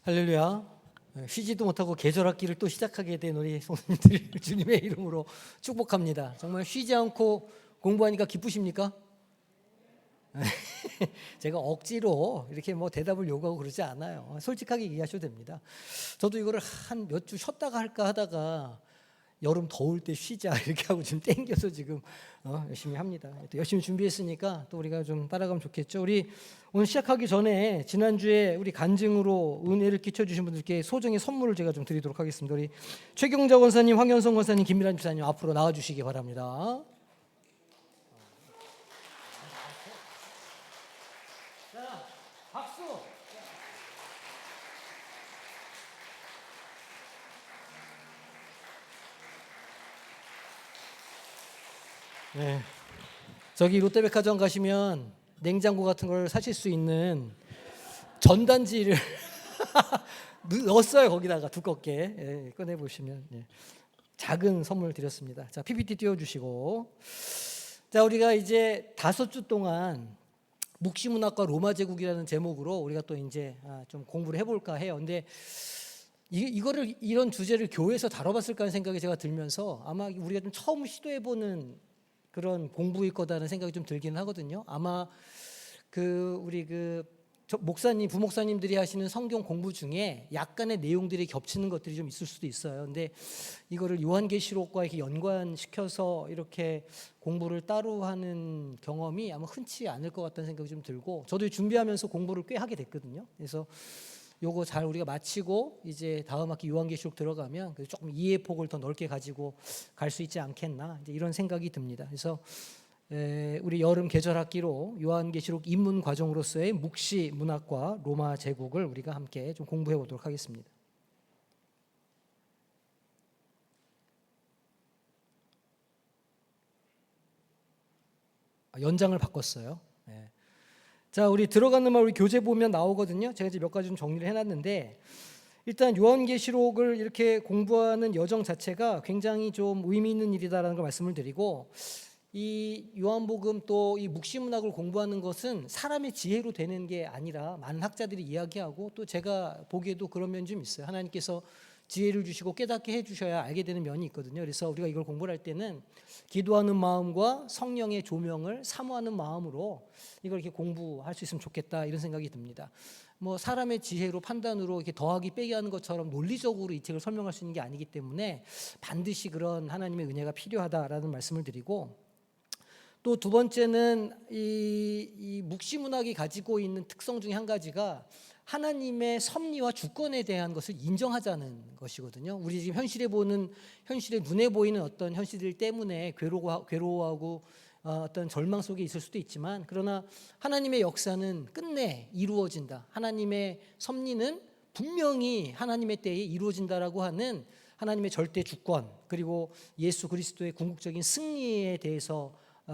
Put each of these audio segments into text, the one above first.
할렐루야. 쉬지도 못하고 계절학기를 또 시작하게 된 우리 성도님들 주님의 이름으로 축복합니다. 정말 쉬지 않고 공부하니까 기쁘십니까? 제가 억지로 이렇게 뭐 대답을 요구하고 그러지 않아요. 솔직하게 얘기하셔도 됩니다. 저도 이거를 한 몇 주 쉬었다가 할까 하다가 여름 더울 때 쉬자 이렇게 하고 지금 땡겨서 지금 열심히 합니다. 또 열심히 준비했으니까 또 우리가 좀 따라가면 좋겠죠. 우리 오늘 시작하기 전에 지난주에 우리 간증으로 은혜를 끼쳐주신 분들께 소정의 선물을 제가 좀 드리도록 하겠습니다. 우리 최경자 권사님, 황현성 권사님, 김미란 집사님 앞으로 나와주시기 바랍니다. 자, 박수. 네. 저기 롯데백화점 가시면 냉장고 같은 걸 사실 수 있는 전단지를 넣었어요. 거기다가 두껍게 꺼내 보시면 작은 선물 드렸습니다. 자, PPT 띄워주시고, 자, 우리가 이제 5주 동안 묵시문학과 로마 제국이라는 제목으로 우리가 또 이제 좀 공부를 해볼까 해요. 근데 이거를 이런 주제를 교회에서 다뤄봤을까 하는 생각이 제가 들면서 아마 우리가 좀 처음 시도해보는 그런 공부일 거다라는 생각이 좀 들기는 하거든요. 아마 우리 목사님, 부목사님들이 하시는 성경 공부 중에 약간의 내용들이 겹치는 것들이 좀 있을 수도 있어요. 근데 이거를 요한계시록과 이렇게 연관시켜서 이렇게 공부를 따로 하는 경험이 아마 흔치 않을 것 같다는 생각이 좀 들고, 저도 준비하면서 공부를 꽤 하게 됐거든요. 그래서 요거 잘 우리가 마치고 이제 다음 학기 요한계시록 들어가면 조금 이해 폭을 더 넓게 가지고 갈 수 있지 않겠나, 이제 이런 생각이 듭니다. 그래서 우리 여름 계절 학기로 요한계시록 입문 과정으로서의 묵시 문학과 로마 제국을 우리가 함께 좀 공부해 보도록 하겠습니다. 연장을 바꿨어요. 자, 우리 들어가는 말 우리 교재 보면 나오거든요. 제가 이제 몇 가지 좀 정리를 해놨는데, 일단 요한계시록을 이렇게 공부하는 여정 자체가 굉장히 좀 의미 있는 일이다라는 걸 말씀을 드리고, 이 요한복음 또 이 묵시문학을 공부하는 것은 사람의 지혜로 되는 게 아니라 많은 학자들이 이야기하고, 또 제가 보기에도 그런 면이 좀 있어요. 하나님께서 지혜를 주시고 깨닫게 해주셔야 알게 되는 면이 있거든요. 그래서 우리가 이걸 공부를 할 때는 기도하는 마음과 성령의 조명을 사모하는 마음으로 이걸 이렇게 공부할 수 있으면 좋겠다, 이런 생각이 듭니다. 뭐 사람의 지혜로 판단으로 이렇게 더하기 빼기 하는 것처럼 논리적으로 이 책을 설명할 수 있는 게 아니기 때문에 반드시 그런 하나님의 은혜가 필요하다라는 말씀을 드리고, 또 두 번째는 이 묵시문학이 가지고 있는 특성 중에 한 가지가 하나님의 섭리와 주권에 대한 것을 인정하자는 것이거든요. 우리 지금 현실에 눈에 보이는 어떤 현실들 때문에 괴로워하고 어떤 절망 속에 있을 수도 있지만, 그러나 하나님의 역사는 끝내 이루어진다. 하나님의 섭리는 분명히 하나님의 때에 이루어진다라고 하는 하나님의 절대 주권, 그리고 예수 그리스도의 궁극적인 승리에 대해서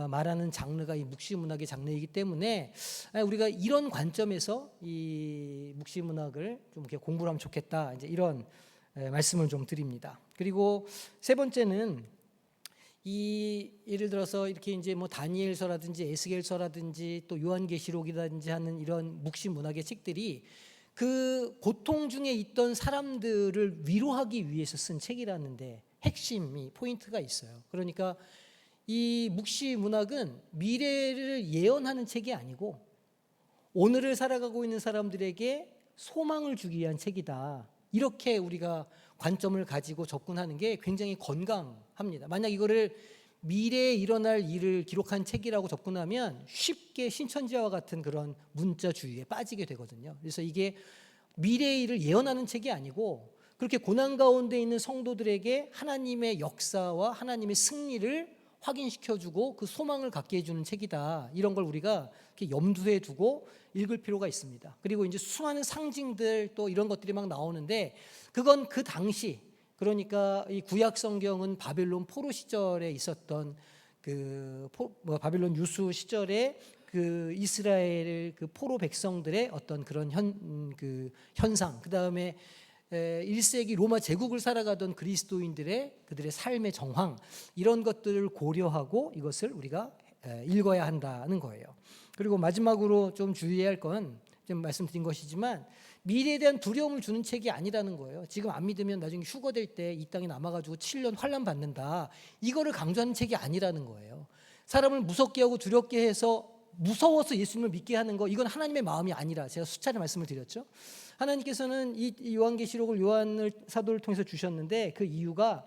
말하는 장르가 이 묵시문학의 장르이기 때문에 우리가 이런 관점에서 이 묵시문학을 좀 이렇게 공부를 하면 좋겠다, 이제 이런 말씀을 좀 드립니다. 그리고 세 번째는 예를 들어서 이렇게 이제 뭐 다니엘서라든지 에스겔서라든지 또 요한계시록이라든지 하는 이런 묵시문학의 책들이 그 고통 중에 있던 사람들을 위로하기 위해서 쓴 책이라는데 핵심이 포인트가 있어요. 그러니까 이 묵시 문학은 미래를 예언하는 책이 아니고 오늘을 살아가고 있는 사람들에게 소망을 주기 위한 책이다, 이렇게 우리가 관점을 가지고 접근하는 게 굉장히 건강합니다. 만약 이거를 미래에 일어날 일을 기록한 책이라고 접근하면 쉽게 신천지와 같은 그런 문자주의에 빠지게 되거든요. 그래서 이게 미래의 일을 예언하는 책이 아니고 그렇게 고난 가운데 있는 성도들에게 하나님의 역사와 하나님의 승리를 확인시켜주고 그 소망을 갖게 해주는 책이다, 이런 걸 우리가 이렇게 염두에 두고 읽을 필요가 있습니다. 그리고 이제 수많은 상징들 또 이런 것들이 막 나오는데, 그건 그 당시, 그러니까 이 구약 성경은 바벨론 포로 시절에 있었던 바벨론 유수 시절에 그 이스라엘 그 포로 백성들의 어떤 그런 현상, 그 다음에 1세기 로마 제국을 살아가던 그들의 삶의 정황, 이런 것들을 고려하고 이것을 우리가 읽어야 한다는 거예요. 그리고 마지막으로 좀 주의해야 할 건 좀 말씀드린 것이지만 미래에 대한 두려움을 주는 책이 아니라는 거예요. 지금 안 믿으면 나중에 휴거될 때 이 땅에 남아가지고 7년 환난 받는다. 이거를 강조하는 책이 아니라는 거예요. 사람을 무섭게 하고 두렵게 해서 무서워서 예수님을 믿게 하는 거, 이건 하나님의 마음이 아니라 제가 수차례 말씀을 드렸죠. 하나님께서는 이 요한계시록을 요한을 사도를 통해서 주셨는데 그 이유가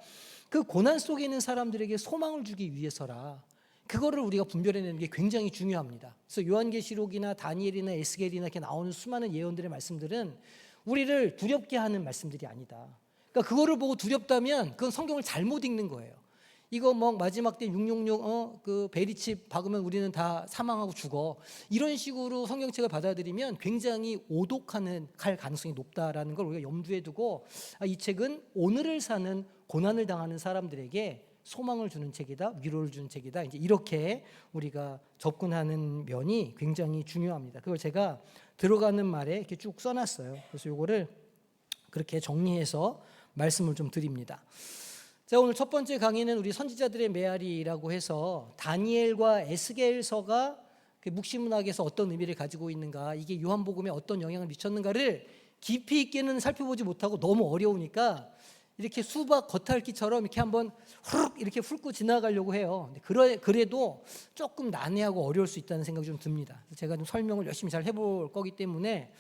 그 고난 속에 있는 사람들에게 소망을 주기 위해서라. 그거를 우리가 분별해내는 게 굉장히 중요합니다. 그래서 요한계시록이나 다니엘이나 에스겔이나 이렇게 나오는 수많은 예언들의 말씀들은 우리를 두렵게 하는 말씀들이 아니다. 그러니까 그거를 보고 두렵다면 그건 성경을 잘못 읽는 거예요. 이거 뭐 마지막 때 666 그 베리칩 박으면 우리는 다 사망하고 죽어. 이런 식으로 성경책을 받아들이면 굉장히 오독하는 갈 가능성이 높다라는 걸 우리가 염두에 두고 이 책은 오늘을 사는 고난을 당하는 사람들에게 소망을 주는 책이다, 위로를 주는 책이다. 이제 이렇게 우리가 접근하는 면이 굉장히 중요합니다. 그걸 제가 들어가는 말에 이렇게 쭉 써놨어요. 그래서 이거를 그렇게 정리해서 말씀을 좀 드립니다. 자, 오늘 첫 번째 강의는 우리 선지자들의 메아리라고 해서 다니엘과 에스겔서가 그 묵시문학에서 어떤 의미를 가지고 있는가, 이게 요한복음에 어떤 영향을 미쳤는가를 깊이 있게는 살펴보지 못하고 너무 어려우니까 이렇게 수박 겉핥기처럼 이렇게 한번 후룩 이렇게 훑고 지나가려고 해요. 그래도 조금 난해하고 어려울 수 있다는 생각이 좀 듭니다. 제가 좀 설명을 열심히 잘 해볼 거기 때문에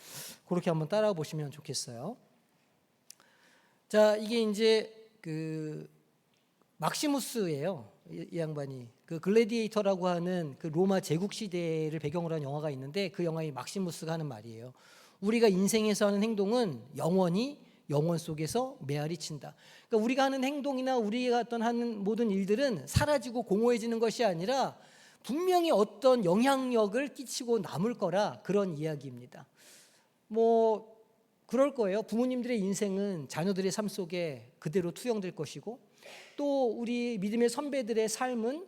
그렇게 한번 따라가 보시면 좋겠어요. 자, 이게 이제 그 막시무스예요. 이 양반이 그 글래디에이터라고 하는 그 로마 제국 시대를 배경으로 한 영화가 있는데 그 영화의 막시무스가 하는 말이에요. 우리가 인생에서 하는 행동은 영원히 영원 속에서 메아리 친다. 그러니까 우리가 하는 행동이나 우리가 어떤 하는 모든 일들은 사라지고 공허해지는 것이 아니라 분명히 어떤 영향력을 끼치고 남을 거라, 그런 이야기입니다. 뭐 그럴 거예요. 부모님들의 인생은 자녀들의 삶 속에 그대로 투영될 것이고, 또 우리 믿음의 선배들의 삶은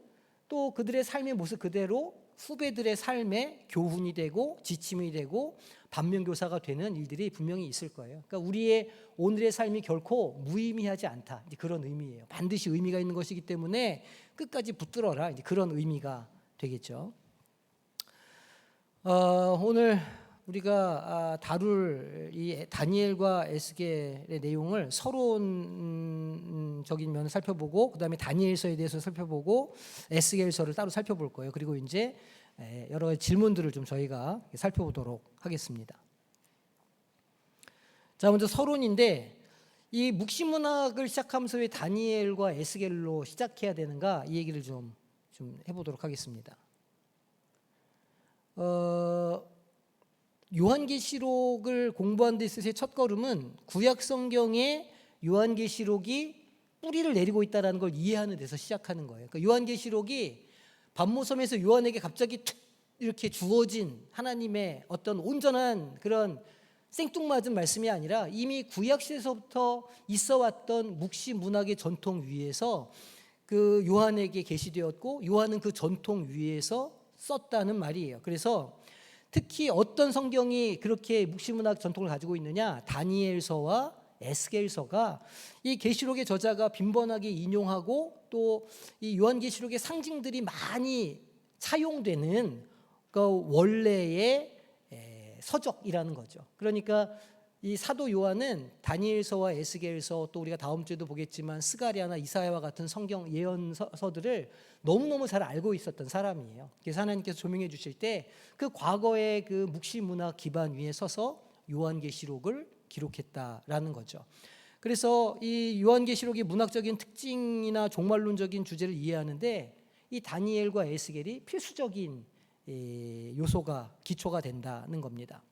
또 그들의 삶의 모습 그대로 후배들의 삶의 교훈이 되고 지침이 되고 반면교사가 되는 일들이 분명히 있을 거예요. 그러니까 우리의 오늘의 삶이 결코 무의미하지 않다, 이제 그런 의미예요. 반드시 의미가 있는 것이기 때문에 끝까지 붙들어라, 이제 그런 의미가 되겠죠. 오늘 우리가 다룰 이 다니엘과 에스겔의 내용을 서론적인 면을 살펴보고, 그 다음에 다니엘서에 대해서 살펴보고, 에스겔서를 따로 살펴볼 거예요. 그리고 이제 여러 가지 질문들을 좀 저희가 살펴보도록 하겠습니다. 자, 먼저 서론인데, 이 묵시문학을 시작하면서 왜 다니엘과 에스겔로 시작해야 되는가, 이 얘기를 좀 해보도록 하겠습니다. 요한계시록을 공부하는 데 있어서의 첫걸음은 구약 성경에 요한계시록이 뿌리를 내리고 있다는 걸 이해하는 데서 시작하는 거예요. 그러니까 요한계시록이 반모섬에서 요한에게 갑자기 툭 이렇게 주어진 하나님의 어떤 온전한 그런 생뚱맞은 말씀이 아니라 이미 구약시대에서부터 있어왔던 묵시문학의 전통 위에서 그 요한에게 계시되었고, 요한은 그 전통 위에서 썼다는 말이에요. 그래서 특히 어떤 성경이 그렇게 묵시문학 전통을 가지고 있느냐, 다니엘서와 에스겔서가 이 계시록의 저자가 빈번하게 인용하고 또 이 요한계시록의 상징들이 많이 차용되는 그 원래의 서적이라는 거죠. 그러니까 이 사도 요한은 다니엘서와 에스겔서, 또 우리가 다음 주에도 보겠지만 스가랴나 이사야와 같은 성경 예언서들을 너무너무 잘 알고 있었던 사람이에요. 그래서 하나님께서 조명해 주실 때 그 과거의 그 묵시문학 기반 위에 서서 요한계시록을 기록했다라는 거죠. 그래서 이 요한계시록의 문학적인 특징이나 종말론적인 주제를 이해하는데 이 다니엘과 에스겔이 필수적인 요소가, 기초가 된다는 겁니다.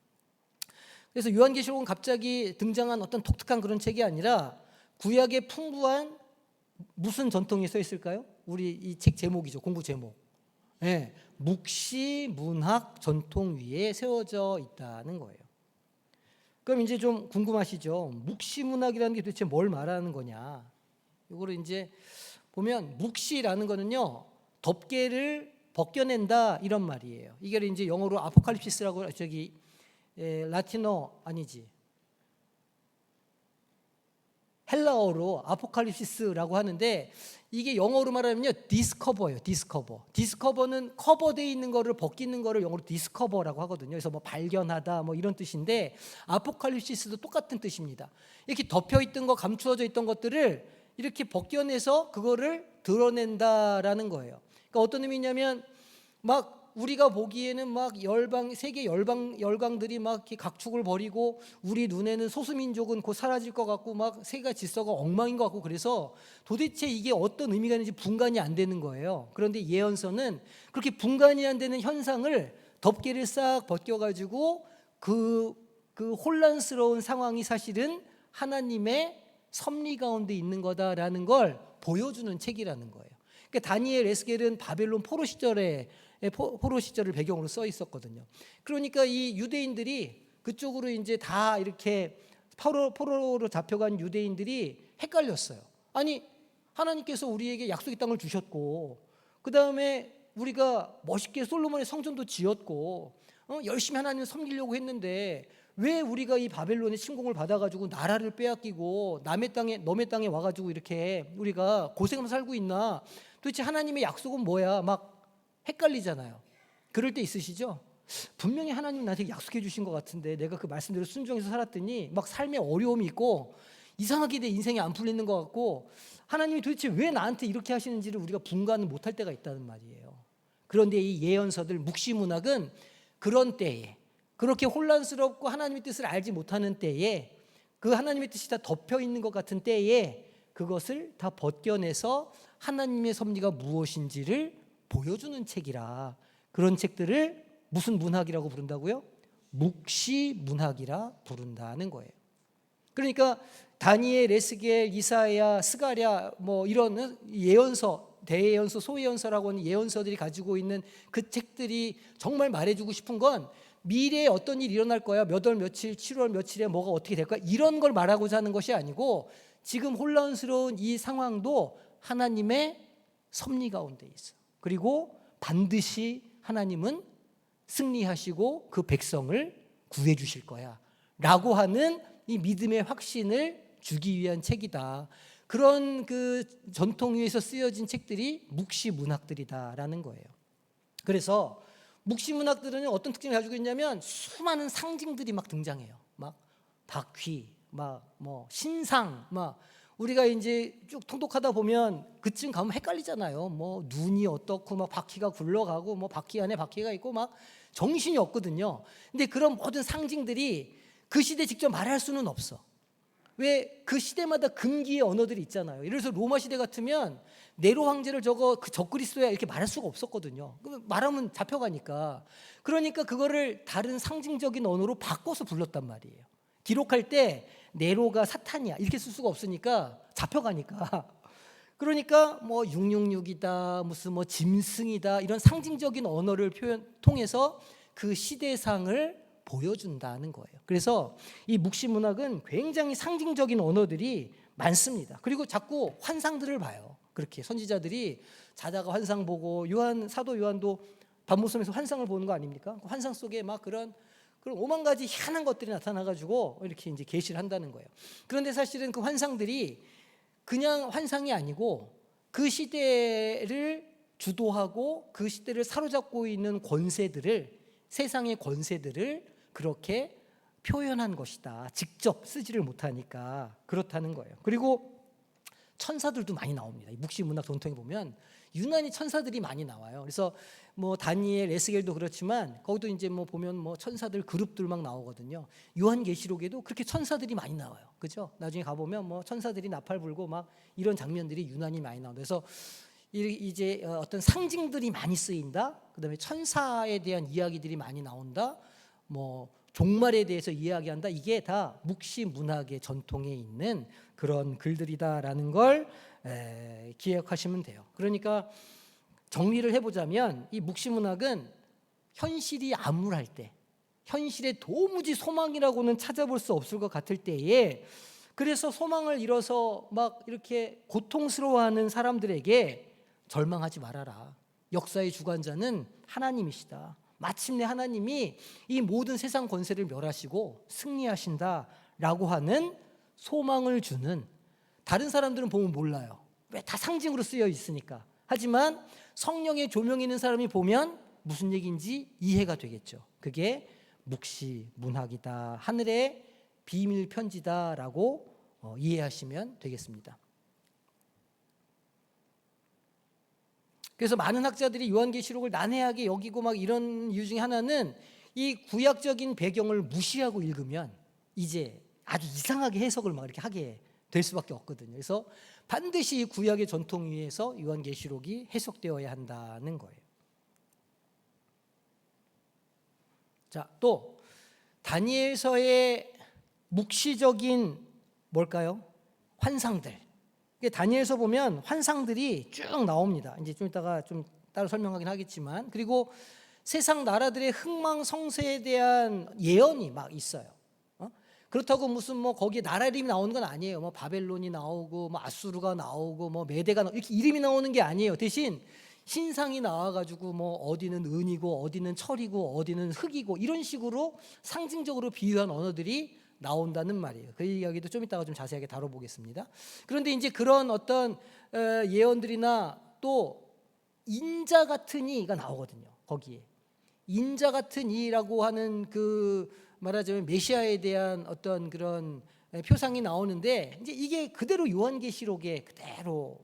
그래서 요한계시록은 갑자기 등장한 어떤 독특한 그런 책이 아니라 구약의 풍부한 무슨 전통이 써 있을까요? 우리 이 책 제목이죠. 공부 제목. 네, 묵시 문학 전통 위에 세워져 있다는 거예요. 그럼 이제 좀 궁금하시죠? 묵시 문학이라는 게 도대체 뭘 말하는 거냐? 이거를 이제 보면 묵시라는 거는요, 덮개를 벗겨낸다 이런 말이에요. 이게 이제 영어로 아포칼립시스라고 라틴어 아니지? 헬라어로 아포칼립시스라고 하는데 이게 영어로 말하면요 디스커버예요. 디스커버는 커버되어 있는 거를 벗기는 거를 영어로 디스커버라고 하거든요. 그래서 뭐 발견하다 뭐 이런 뜻인데 아포칼립시스도 똑같은 뜻입니다. 이렇게 덮여 있던 거 감추어져 있던 것들을 이렇게 벗겨내서 그거를 드러낸다라는 거예요. 그러니까 어떤 의미냐면 막 우리가 보기에는 막 세계 열강들이 막 이렇게 각축을 벌이고 우리 눈에는 소수민족은 곧 사라질 것 같고 막 세계가 질서가 엉망인 것 같고 그래서 도대체 이게 어떤 의미가 있는지 분간이 안 되는 거예요. 그런데 예언서는 그렇게 분간이 안 되는 현상을 덮개를 싹 벗겨가지고 그 혼란스러운 상황이 사실은 하나님의 섭리 가운데 있는 거다라는 걸 보여주는 책이라는 거예요. 그러니까 다니엘 에스겔은 바벨론 포로 시절을 배경으로 써 있었거든요. 그러니까 이 유대인들이 그쪽으로 이제 다 이렇게 포로로 잡혀간 유대인들이 헷갈렸어요. 아니 하나님께서 우리에게 약속의 땅을 주셨고 그 다음에 우리가 멋있게 솔로몬의 성전도 지었고 열심히 하나님을 섬기려고 했는데 왜 우리가 이 바벨론의 침공을 받아가지고 나라를 빼앗기고 남의 땅에 와가지고 이렇게 우리가 고생하면서 살고 있나? 도대체 하나님의 약속은 뭐야? 막 헷갈리잖아요. 그럴 때 있으시죠? 분명히 하나님 나한테 약속해 주신 것 같은데 내가 그 말씀대로 순종해서 살았더니 막 삶에 어려움이 있고 이상하게 내 인생이 안 풀리는 것 같고 하나님이 도대체 왜 나한테 이렇게 하시는지를 우리가 분간을 못할 때가 있다는 말이에요. 그런데 이 예언서들 묵시문학은 그런 때에 그렇게 혼란스럽고 하나님의 뜻을 알지 못하는 때에 그 하나님의 뜻이 다 덮여 있는 것 같은 때에 그것을 다 벗겨내서 하나님의 섭리가 무엇인지를 보여주는 책이라 그런 책들을 무슨 문학이라고 부른다고요? 묵시문학이라 부른다는 거예요. 그러니까 다니엘, 에스겔, 이사야, 스가랴 뭐 이런 예언서, 대예언서, 소예언서라고 하는 예언서들이 가지고 있는 그 책들이 정말 말해주고 싶은 건 미래에 어떤 일이 일어날 거야, 몇 월 며칠, 7월 며칠에 뭐가 어떻게 될 거야 이런 걸 말하고자 하는 것이 아니고 지금 혼란스러운 이 상황도 하나님의 섭리 가운데 있어. 그리고 반드시 하나님은 승리하시고 그 백성을 구해 주실 거야 라고 하는 이 믿음의 확신을 주기 위한 책이다. 그런 그 전통 위에서 쓰여진 책들이 묵시문학들이다라는 거예요. 그래서 묵시문학들은 어떤 특징을 가지고 있냐면 수많은 상징들이 막 등장해요. 막 바퀴, 막 뭐 신상, 막 우리가 이제 쭉 통독하다 보면 그쯤 가면 헷갈리잖아요. 뭐 눈이 어떻고 막 바퀴가 굴러가고 뭐 바퀴 안에 바퀴가 있고 막 정신이 없거든요. 근데 그런 모든 상징들이 그 시대 직접 말할 수는 없어. 왜 그 시대마다 금기의 언어들이 있잖아요. 예를 들어서 로마 시대 같으면 네로 황제를 적그리스도야 이렇게 말할 수가 없었거든요. 말하면 잡혀가니까. 그러니까 그거를 다른 상징적인 언어로 바꿔서 불렀단 말이에요. 기록할 때 네로가 사탄이야 이렇게 쓸 수가 없으니까 잡혀가니까. 그러니까 뭐 666이다 무슨 뭐 짐승이다 이런 상징적인 언어를 통해서 그 시대상을 보여준다는 거예요. 그래서 이 묵시문학은 굉장히 상징적인 언어들이 많습니다. 그리고 자꾸 환상들을 봐요. 그렇게 선지자들이 자다가 환상 보고 사도 요한도 밤모섬에서 환상을 보는 거 아닙니까? 환상 속에 막 그런 오만 가지 희한한 것들이 나타나가지고 이렇게 이제 계시를 한다는 거예요. 그런데 사실은 그 환상들이 그냥 환상이 아니고 그 시대를 주도하고 그 시대를 사로잡고 있는 세상의 권세들을 그렇게 표현한 것이다. 직접 쓰지를 못하니까 그렇다는 거예요. 그리고 천사들도 많이 나옵니다. 이 묵시문학 전통에 보면 유난히 천사들이 많이 나와요. 그래서 뭐 다니엘, 에스겔도 그렇지만 거기도 이제 뭐 보면 뭐 천사들 그룹들 막 나오거든요. 요한계시록에도 그렇게 천사들이 많이 나와요. 그죠? 나중에 가보면 뭐 천사들이 나팔 불고 막 이런 장면들이 유난히 많이 나온다. 그래서 이제 어떤 상징들이 많이 쓰인다. 그다음에 천사에 대한 이야기들이 많이 나온다. 뭐 종말에 대해서 이야기한다. 이게 다 묵시문학의 전통에 있는 그런 글들이다라는 걸 기억하시면 돼요. 그러니까 정리를 해보자면 이 묵시문학은 현실이 암울할 때, 현실에 도무지 소망이라고는 찾아볼 수 없을 것 같을 때에 그래서 소망을 잃어서 막 이렇게 고통스러워하는 사람들에게 절망하지 말아라. 역사의 주관자는 하나님이시다. 마침내 하나님이 이 모든 세상 권세를 멸하시고 승리하신다라고 하는 소망을 주는 다른 사람들은 보면 몰라요. 왜? 다 상징으로 쓰여 있으니까. 하지만 성령의 조명이 있는 사람이 보면 무슨 얘기인지 이해가 되겠죠. 그게 묵시 문학이다, 하늘의 비밀 편지다라고 이해하시면 되겠습니다. 그래서 많은 학자들이 요한계시록을 난해하게 여기고 막 이런 이유 중에 하나는 이 구약적인 배경을 무시하고 읽으면 이제 아주 이상하게 해석을 막 이렇게 하게 될 수밖에 없거든요. 그래서 반드시 이 구약의 전통 위에서 요한계시록이 해석되어야 한다는 거예요. 자, 또 다니엘서의 묵시적인 뭘까요? 환상들. 다니엘서 보면 환상들이 쭉 나옵니다. 이제 좀 이따가 좀 따로 설명하긴 하겠지만, 그리고 세상 나라들의 흥망성쇠에 대한 예언이 막 있어요. 그렇다고 무슨 뭐 거기에 나라 이름이 나오는 건 아니에요. 뭐 바벨론이 나오고 뭐 아수르가 나오고 뭐 메대가 이렇게 이름이 나오는 게 아니에요. 대신 신상이 나와가지고 뭐 어디는 은이고 어디는 철이고 어디는 흙이고 이런 식으로 상징적으로 비유한 언어들이 나온다는 말이에요. 그 이야기도 좀 이따가 좀 자세하게 다뤄보겠습니다. 그런데 이제 그런 어떤 예언들이나 또 인자 같은 이가 나오거든요. 거기에 인자 같은 이라고 하는 그 말하자면 메시아에 대한 어떤 그런 표상이 나오는데, 이제 이게 그대로 요한계시록에 그대로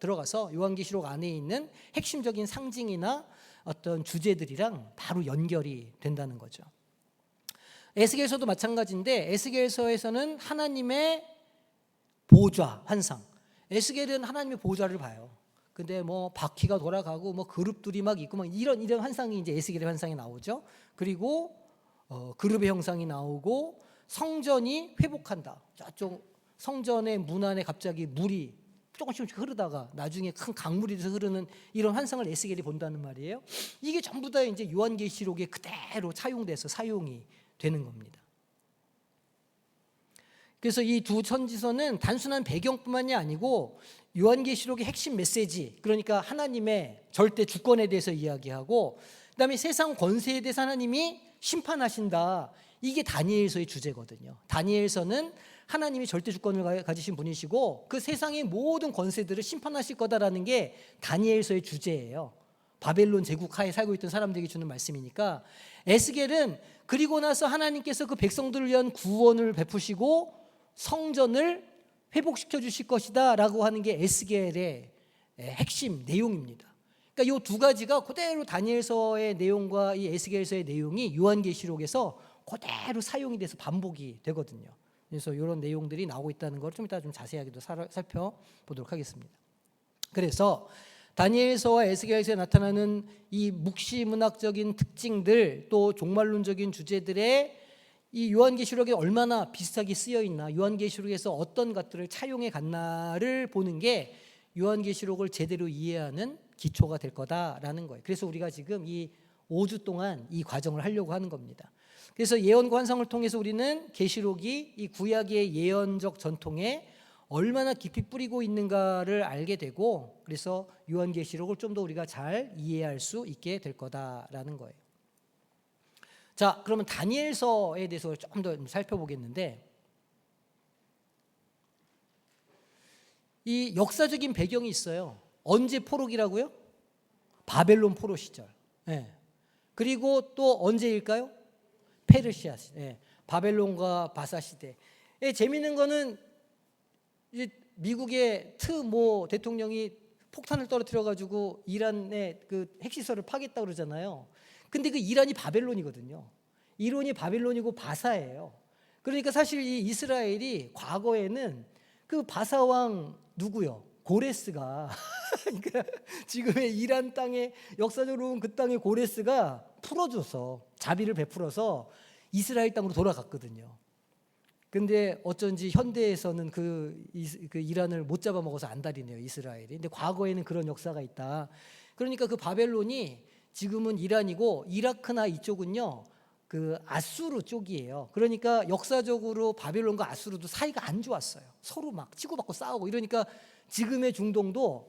들어가서 요한계시록 안에 있는 핵심적인 상징이나 어떤 주제들이랑 바로 연결이 된다는 거죠. 에스겔서도 마찬가지인데, 에스겔서에서는 하나님의 보좌 환상. 에스겔은 하나님의 보좌를 봐요. 근데 뭐 바퀴가 돌아가고 뭐 그룹들이 막 있고 막 이런 환상이 이제 에스겔의 환상이 나오죠. 그리고 그룹의 형상이 나오고 성전이 회복한다. 저쪽 성전의 문 안에 갑자기 물이 조금씩 흐르다가 나중에 큰 강물이 돼서 흐르는 이런 환상을 에스겔이 본다는 말이에요. 이게 전부 다 이제 요한계시록에 그대로 차용돼서 사용이 되는 겁니다. 그래서 이 두 선지서는 단순한 배경뿐만이 아니고 요한계시록의 핵심 메시지, 그러니까 하나님의 절대 주권에 대해서 이야기하고, 그다음에 세상 권세에 대해서 하나님이 심판하신다. 이게 다니엘서의 주제거든요. 다니엘서는 하나님이 절대 주권을 가지신 분이시고 그 세상의 모든 권세들을 심판하실 거다라는 게 다니엘서의 주제예요. 바벨론 제국 하에 살고 있던 사람들에게 주는 말씀이니까, 에스겔은 그리고 나서 하나님께서 그 백성들을 위한 구원을 베푸시고 성전을 회복시켜 주실 것이다 라고 하는 게 에스겔의 핵심 내용입니다. 그러니까 이 두 가지가 그대로 다니엘서의 내용과 이 에스겔서의 내용이 요한계시록에서 그대로 사용이 돼서 반복이 되거든요. 그래서 이런 내용들이 나오고 있다는 걸 좀 이따 좀 자세하게도 살펴보도록 하겠습니다. 그래서 다니엘서와 에스겔서에 나타나는 이 묵시문학적인 특징들, 또 종말론적인 주제들의 이 요한계시록에 얼마나 비슷하게 쓰여 있나, 요한계시록에서 어떤 것들을 차용해 갔나를 보는 게 요한계시록을 제대로 이해하는 기초가 될 거다라는 거예요. 그래서 우리가 지금 이 5주 동안 이 과정을 하려고 하는 겁니다. 그래서 예언과 환상을 통해서 우리는 계시록이 이 구약의 예언적 전통에 얼마나 깊이 뿌리고 있는가를 알게 되고, 그래서 요한계시록을 좀 더 우리가 잘 이해할 수 있게 될 거다라는 거예요. 자, 그러면 다니엘서에 대해서 좀 더 살펴보겠는데, 이 역사적인 배경이 있어요. 언제 포로기라고요? 바벨론 포로 시절. 그리고 또 언제일까요? 페르시아 시대. 바벨론과 바사 시대. 재미있는 거는 이제 미국의 트모 대통령이 폭탄을 떨어뜨려 가지고 이란의 그 핵시설을 파겠다 그러잖아요. 근데 그 이란이 바벨론이거든요. 이론이 바벨론이고 바사예요. 그러니까 사실 이 이스라엘이 과거에는 그 바사 왕 누구요? 고레스가 그러니까 지금의 이란 땅에 역사적으로 그 땅의 고레스가 풀어줘서 자비를 베풀어서 이스라엘 땅으로 돌아갔거든요. 근데 어쩐지 현대에서는 그 이란을 못 잡아먹어서 안달이네요, 이스라엘이. 근데 과거에는 그런 역사가 있다. 그러니까 그 바벨론이 지금은 이란이고 이라크나 이쪽은요 그 아수르 쪽이에요. 그러니까 역사적으로 바벨론과 아수르도 사이가 안 좋았어요. 서로 막 치고받고 싸우고 이러니까 지금의 중동도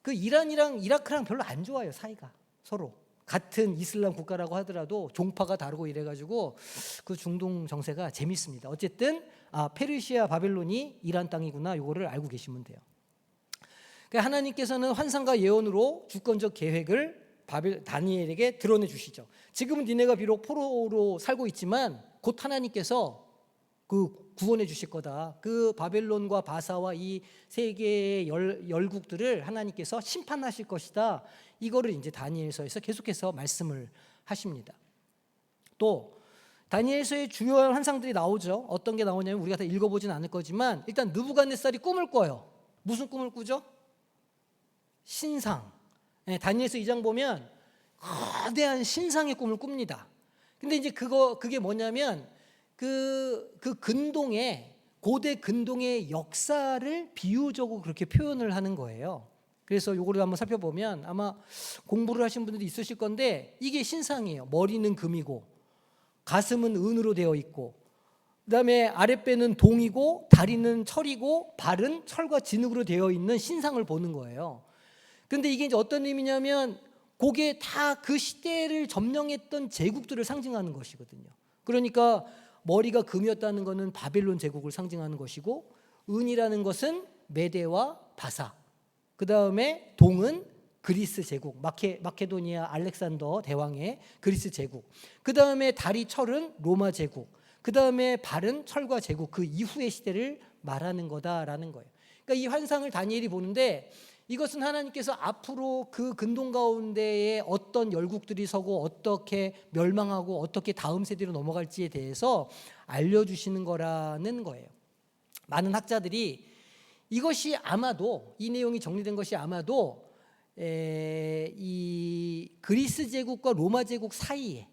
그 이란이랑 이라크랑 별로 안 좋아요, 사이가 서로. 같은 이슬람 국가라고 하더라도 종파가 다르고 이래가지고 그 중동 정세가 재밌습니다. 어쨌든 페르시아 바벨론이 이란 땅이구나, 요거를 알고 계시면 돼요. 그러니까 하나님께서는 환상과 예언으로 주권적 계획을 다니엘에게 드러내 주시죠. 지금은 니네가 비록 포로로 살고 있지만 곧 하나님께서 그 구원해 주실 거다. 그 바벨론과 바사와 이 세 개의 열국들을 하나님께서 심판하실 것이다. 이거를 이제 다니엘서에서 계속해서 말씀을 하십니다. 또 다니엘서의 주요한 환상들이 나오죠. 어떤 게 나오냐면 우리가 다 읽어보진 않을 거지만 일단 느부갓네살이 꿈을 꿔요. 무슨 꿈을 꾸죠? 신상. 다니엘서 2장 보면 거대한 신상의 꿈을 꿉니다. 근데 이제 그게 뭐냐면 그 근동의 고대 근동의 역사를 비유적으로 그렇게 표현을 하는 거예요. 그래서 요거를 한번 살펴보면 아마 공부를 하신 분들이 있으실 건데 이게 신상이에요. 머리는 금이고 가슴은 은으로 되어 있고 그다음에 아랫배는 동이고 다리는 철이고 발은 철과 진흙으로 되어 있는 신상을 보는 거예요. 그런데 이게 이제 어떤 의미냐면 그게 다 그 시대를 점령했던 제국들을 상징하는 것이거든요. 그러니까 머리가 금이었다는 것은 바벨론 제국을 상징하는 것이고 은이라는 것은 메대와 바사, 그 다음에 동은 그리스 제국, 마케도니아 알렉산더 대왕의 그리스 제국, 그 다음에 다리 철은 로마 제국, 그 다음에 발은 철과 제국, 그 이후의 시대를 말하는 거다라는 거예요. 그러니까 이 환상을 다니엘이 보는데 이것은 하나님께서 앞으로 그 근동 가운데에 어떤 열국들이 서고 어떻게 멸망하고 어떻게 다음 세대로 넘어갈지에 대해서 알려주시는 거라는 거예요. 많은 학자들이 이것이 아마도 이 내용이 정리된 것이 아마도 이 그리스 제국과 로마 제국 사이에,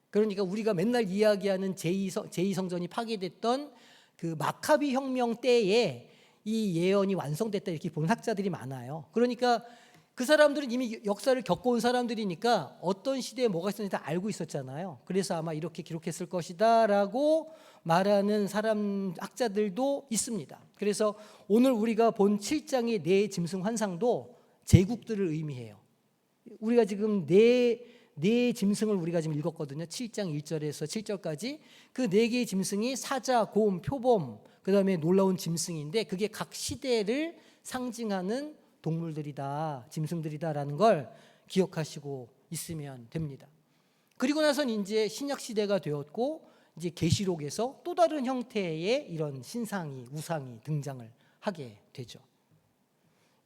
그러니까 우리가 맨날 이야기하는 제2성전이 파괴됐던 그 마카비 혁명 때에 이 예언이 완성됐다 이렇게 보는 학자들이 많아요. 그러니까 그 사람들은 이미 역사를 겪어온 사람들이니까 어떤 시대에 뭐가 있었는지 다 알고 있었잖아요. 그래서 아마 이렇게 기록했을 것이다라고 말하는 학자들도 있습니다. 그래서 오늘 우리가 본 7장의 네 짐승 환상도 제국들을 의미해요. 우리가 지금 네 짐승을 우리가 지금 읽었거든요. 7장 1절에서 7절까지 그 네 개의 짐승이 사자, 곰, 표범, 그 다음에 놀라운 짐승인데 그게 각 시대를 상징하는 동물들이다, 짐승들이다라는 걸 기억하시고 있으면 됩니다. 그리고 나선 이제 신약 시대가 되었고 이제 계시록에서 또 다른 형태의 이런 신상이 우상이 등장을 하게 되죠.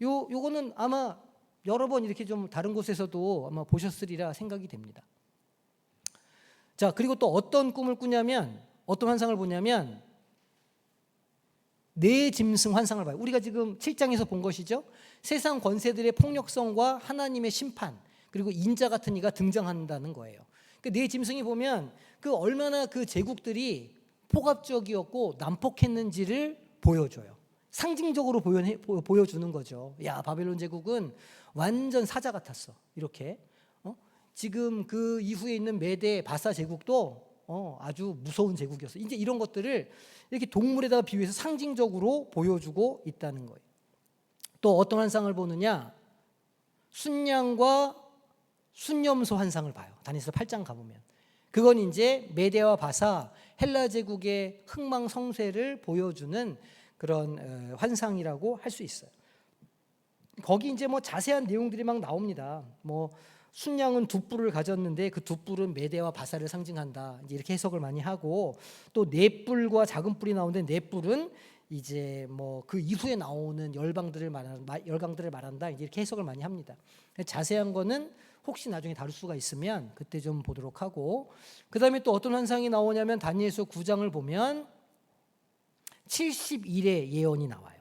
요거는 아마 여러 번 이렇게 좀 다른 곳에서도 아마 보셨으리라 생각이 됩니다. 자, 그리고 또 어떤 꿈을 꾸냐면 어떤 환상을 보냐면 네 짐승 환상을 봐요. 우리가 지금 7장에서 본 것이죠. 세상 권세들의 폭력성과 하나님의 심판 그리고 인자 같은 이가 등장한다는 거예요. 그 네 짐승이 보면 그 얼마나 그 제국들이 폭압적이었고 난폭했는지를 보여줘요. 상징적으로 보여주는 거죠. 야, 바벨론 제국은 완전 사자 같았어. 이렇게 지금 그 이후에 있는 메대 바사 제국도 아주 무서운 제국이었어. 이제 이런 것들을 이렇게 동물에다가 비유해서 상징적으로 보여주고 있다는 거예요. 또 어떤 환상을 보느냐? 순양과 순염소 환상을 봐요. 다니엘서 8장 가보면 그건 이제 메대와 바사 헬라 제국의 흥망성쇠를 보여주는 그런 환상이라고 할 수 있어요. 거기 이제 뭐 자세한 내용들이 막 나옵니다. 뭐 순양은 두 뿔을 가졌는데 그 두 뿔은 메대와 바사를 상징한다. 이제 이렇게 해석을 많이 하고 또 네 뿔과 작은 뿔이 나오는데 네 뿔은 이제 뭐 그 이후에 나오는 열강들을 말한다. 이제 이렇게 해석을 많이 합니다. 자세한 거는 혹시 나중에 다룰 수가 있으면 그때 좀 보도록 하고 그다음에 또 어떤 환상이 나오냐면 다니엘서 9장을 보면 70일의 예언이 나와요.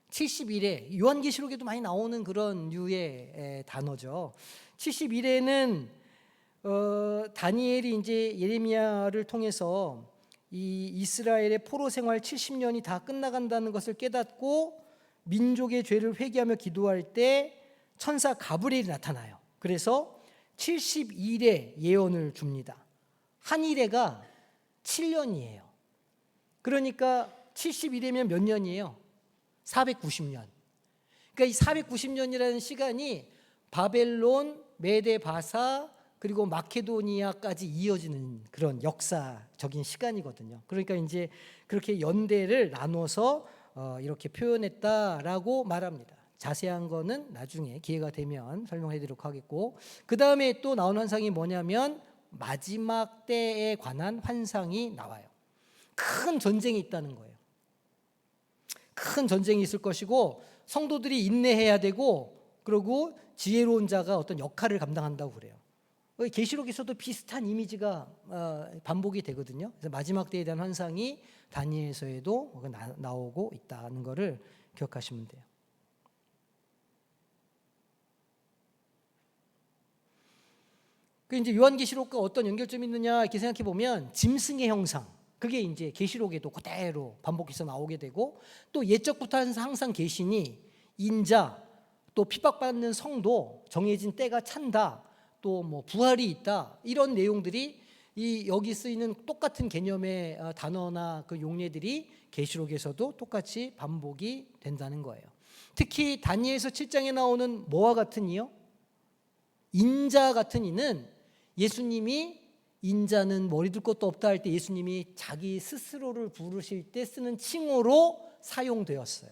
70일에 요한계시록에도 많이 나오는 그런 류의 단어죠. 70일에는 다니엘이 이제 예레미야를 통해서 이 이스라엘의 포로 생활 70년이 다 끝나간다는 것을 깨닫고 민족의 죄를 회개하며 기도할 때 천사 가브리엘이 나타나요. 그래서 70일의 예언을 줍니다. 한 일회가 7년이에요. 그러니까 70일이면 몇 년이에요? 490년. 그러니까 이 490년이라는 시간이 바벨론 메데바사 그리고 마케도니아까지 이어지는 그런 역사적인 시간이거든요. 그러니까 이제 그렇게 연대를 나눠서 이렇게 표현했다라고 말합니다. 자세한 거는 나중에 기회가 되면 설명해 드리도록 하겠고, 그 다음에 또 나온 환상이 뭐냐면 마지막 때에 관한 환상이 나와요. 큰 전쟁이 있다는 거예요. 큰 전쟁이 있을 것이고 성도들이 인내해야 되고, 그리고 지혜로운 자가 어떤 역할을 감당한다고 그래요. 계시록에서도 비슷한 이미지가 반복이 되거든요. 그래서 마지막 때에 대한 환상이 다니엘서에도 나오고 있다는 것을 기억하시면 돼요. 그 이제 요한계시록과 어떤 연결점이 있느냐 이렇게 생각해 보면 짐승의 형상, 그게 이제 계시록에도 그대로 반복해서 나오게 되고, 또 옛적부터 항상 계시니 인자, 또 핍박받는 성도, 정해진 때가 찬다, 또 뭐 부활이 있다, 이런 내용들이 이 여기 쓰이는 똑같은 개념의 단어나 그 용례들이 계시록에서도 똑같이 반복이 된다는 거예요. 특히 다니엘서 7장에 나오는 뭐와 같은 이요? 인자 같은 이는 예수님이 인자는 머리 둘 것도 없다 할 때 예수님이 자기 스스로를 부르실 때 쓰는 칭호로 사용되었어요.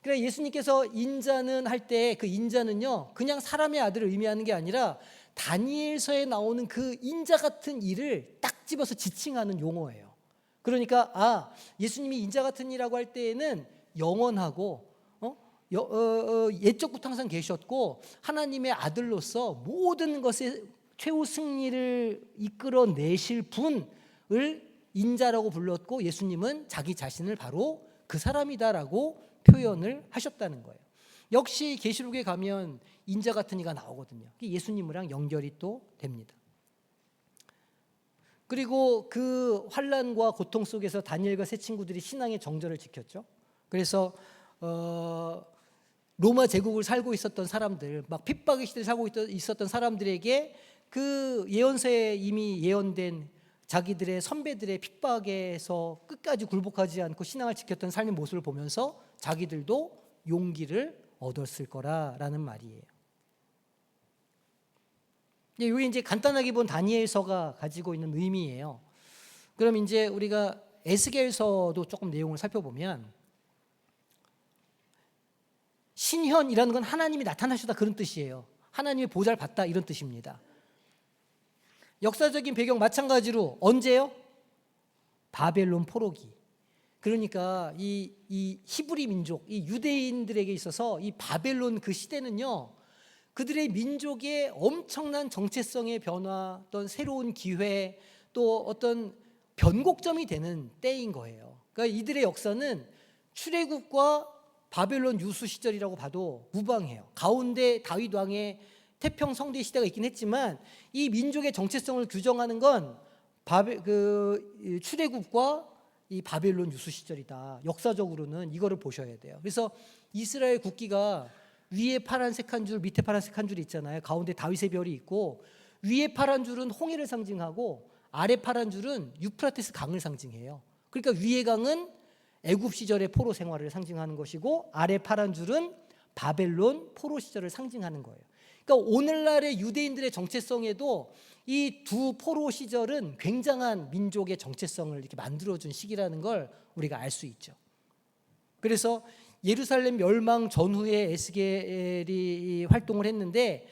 그러니까 예수님께서 인자는 할 때 그 인자는요 그냥 사람의 아들을 의미하는 게 아니라 다니엘서에 나오는 그 인자 같은 이를 딱 집어서 지칭하는 용어예요. 그러니까 예수님이 인자 같은 이라고 할 때에는 영원하고 옛적부터 항상 계셨고 하나님의 아들로서 모든 것의 최후 승리를 이끌어내실 분을 인자라고 불렀고, 예수님은 자기 자신을 바로 그 사람이다라고 표현을 하셨다는 거예요. 역시 계시록에 가면 인자 같은 이가 나오거든요. 예수님이랑 연결이 또 됩니다. 그리고 그 환난과 고통 속에서 다니엘과 세 친구들이 신앙의 정절을 지켰죠. 그래서 로마 제국을 살고 있었던 사람들, 막 핍박의 시대에 살고 있었던 사람들에게 그 예언서에 이미 예언된 자기들의 선배들의 핍박에서 끝까지 굴복하지 않고 신앙을 지켰던 삶의 모습을 보면서 자기들도 용기를 얻었을 거라라는 말이에요. 이게 이제 간단하게 본 다니엘서가 가지고 있는 의미예요. 그럼 이제 우리가 에스겔서도 조금 내용을 살펴보면, 신현이라는 건 하나님이 나타나시다 그런 뜻이에요. 하나님의 보좌를 받다 이런 뜻입니다. 역사적인 배경 마찬가지로 언제요? 바벨론 포로기. 그러니까 이 히브리 민족, 이 유대인들에게 있어서 이 바벨론 그 시대는요, 그들의 민족의 엄청난 정체성의 변화, 어떤 새로운 기회, 또 어떤 변곡점이 되는 때인 거예요. 그러니까 이들의 역사는 출애굽과 바벨론 유수 시절이라고 봐도 무방해요. 가운데 다윗 왕의 태평 성대 시대가 있긴 했지만 이 민족의 정체성을 규정하는 건 출애굽과 이 바벨론 유수 시절이다. 역사적으로는 이거를 보셔야 돼요. 그래서 이스라엘 국기가 위에 파란색 한 줄, 밑에 파란색 한 줄이 있잖아요. 가운데 다윗의 별이 있고, 위에 파란 줄은 홍해를 상징하고 아래 파란 줄은 유프라테스 강을 상징해요. 그러니까 위의 강은 애굽 시절의 포로 생활을 상징하는 것이고, 아래 파란 줄은 바벨론 포로 시절을 상징하는 거예요. 그러니까 오늘날의 유대인들의 정체성에도 이 두 포로 시절은 굉장한 민족의 정체성을 이렇게 만들어준 시기라는 걸 우리가 알 수 있죠. 그래서 예루살렘 멸망 전후에 에스겔이 활동을 했는데,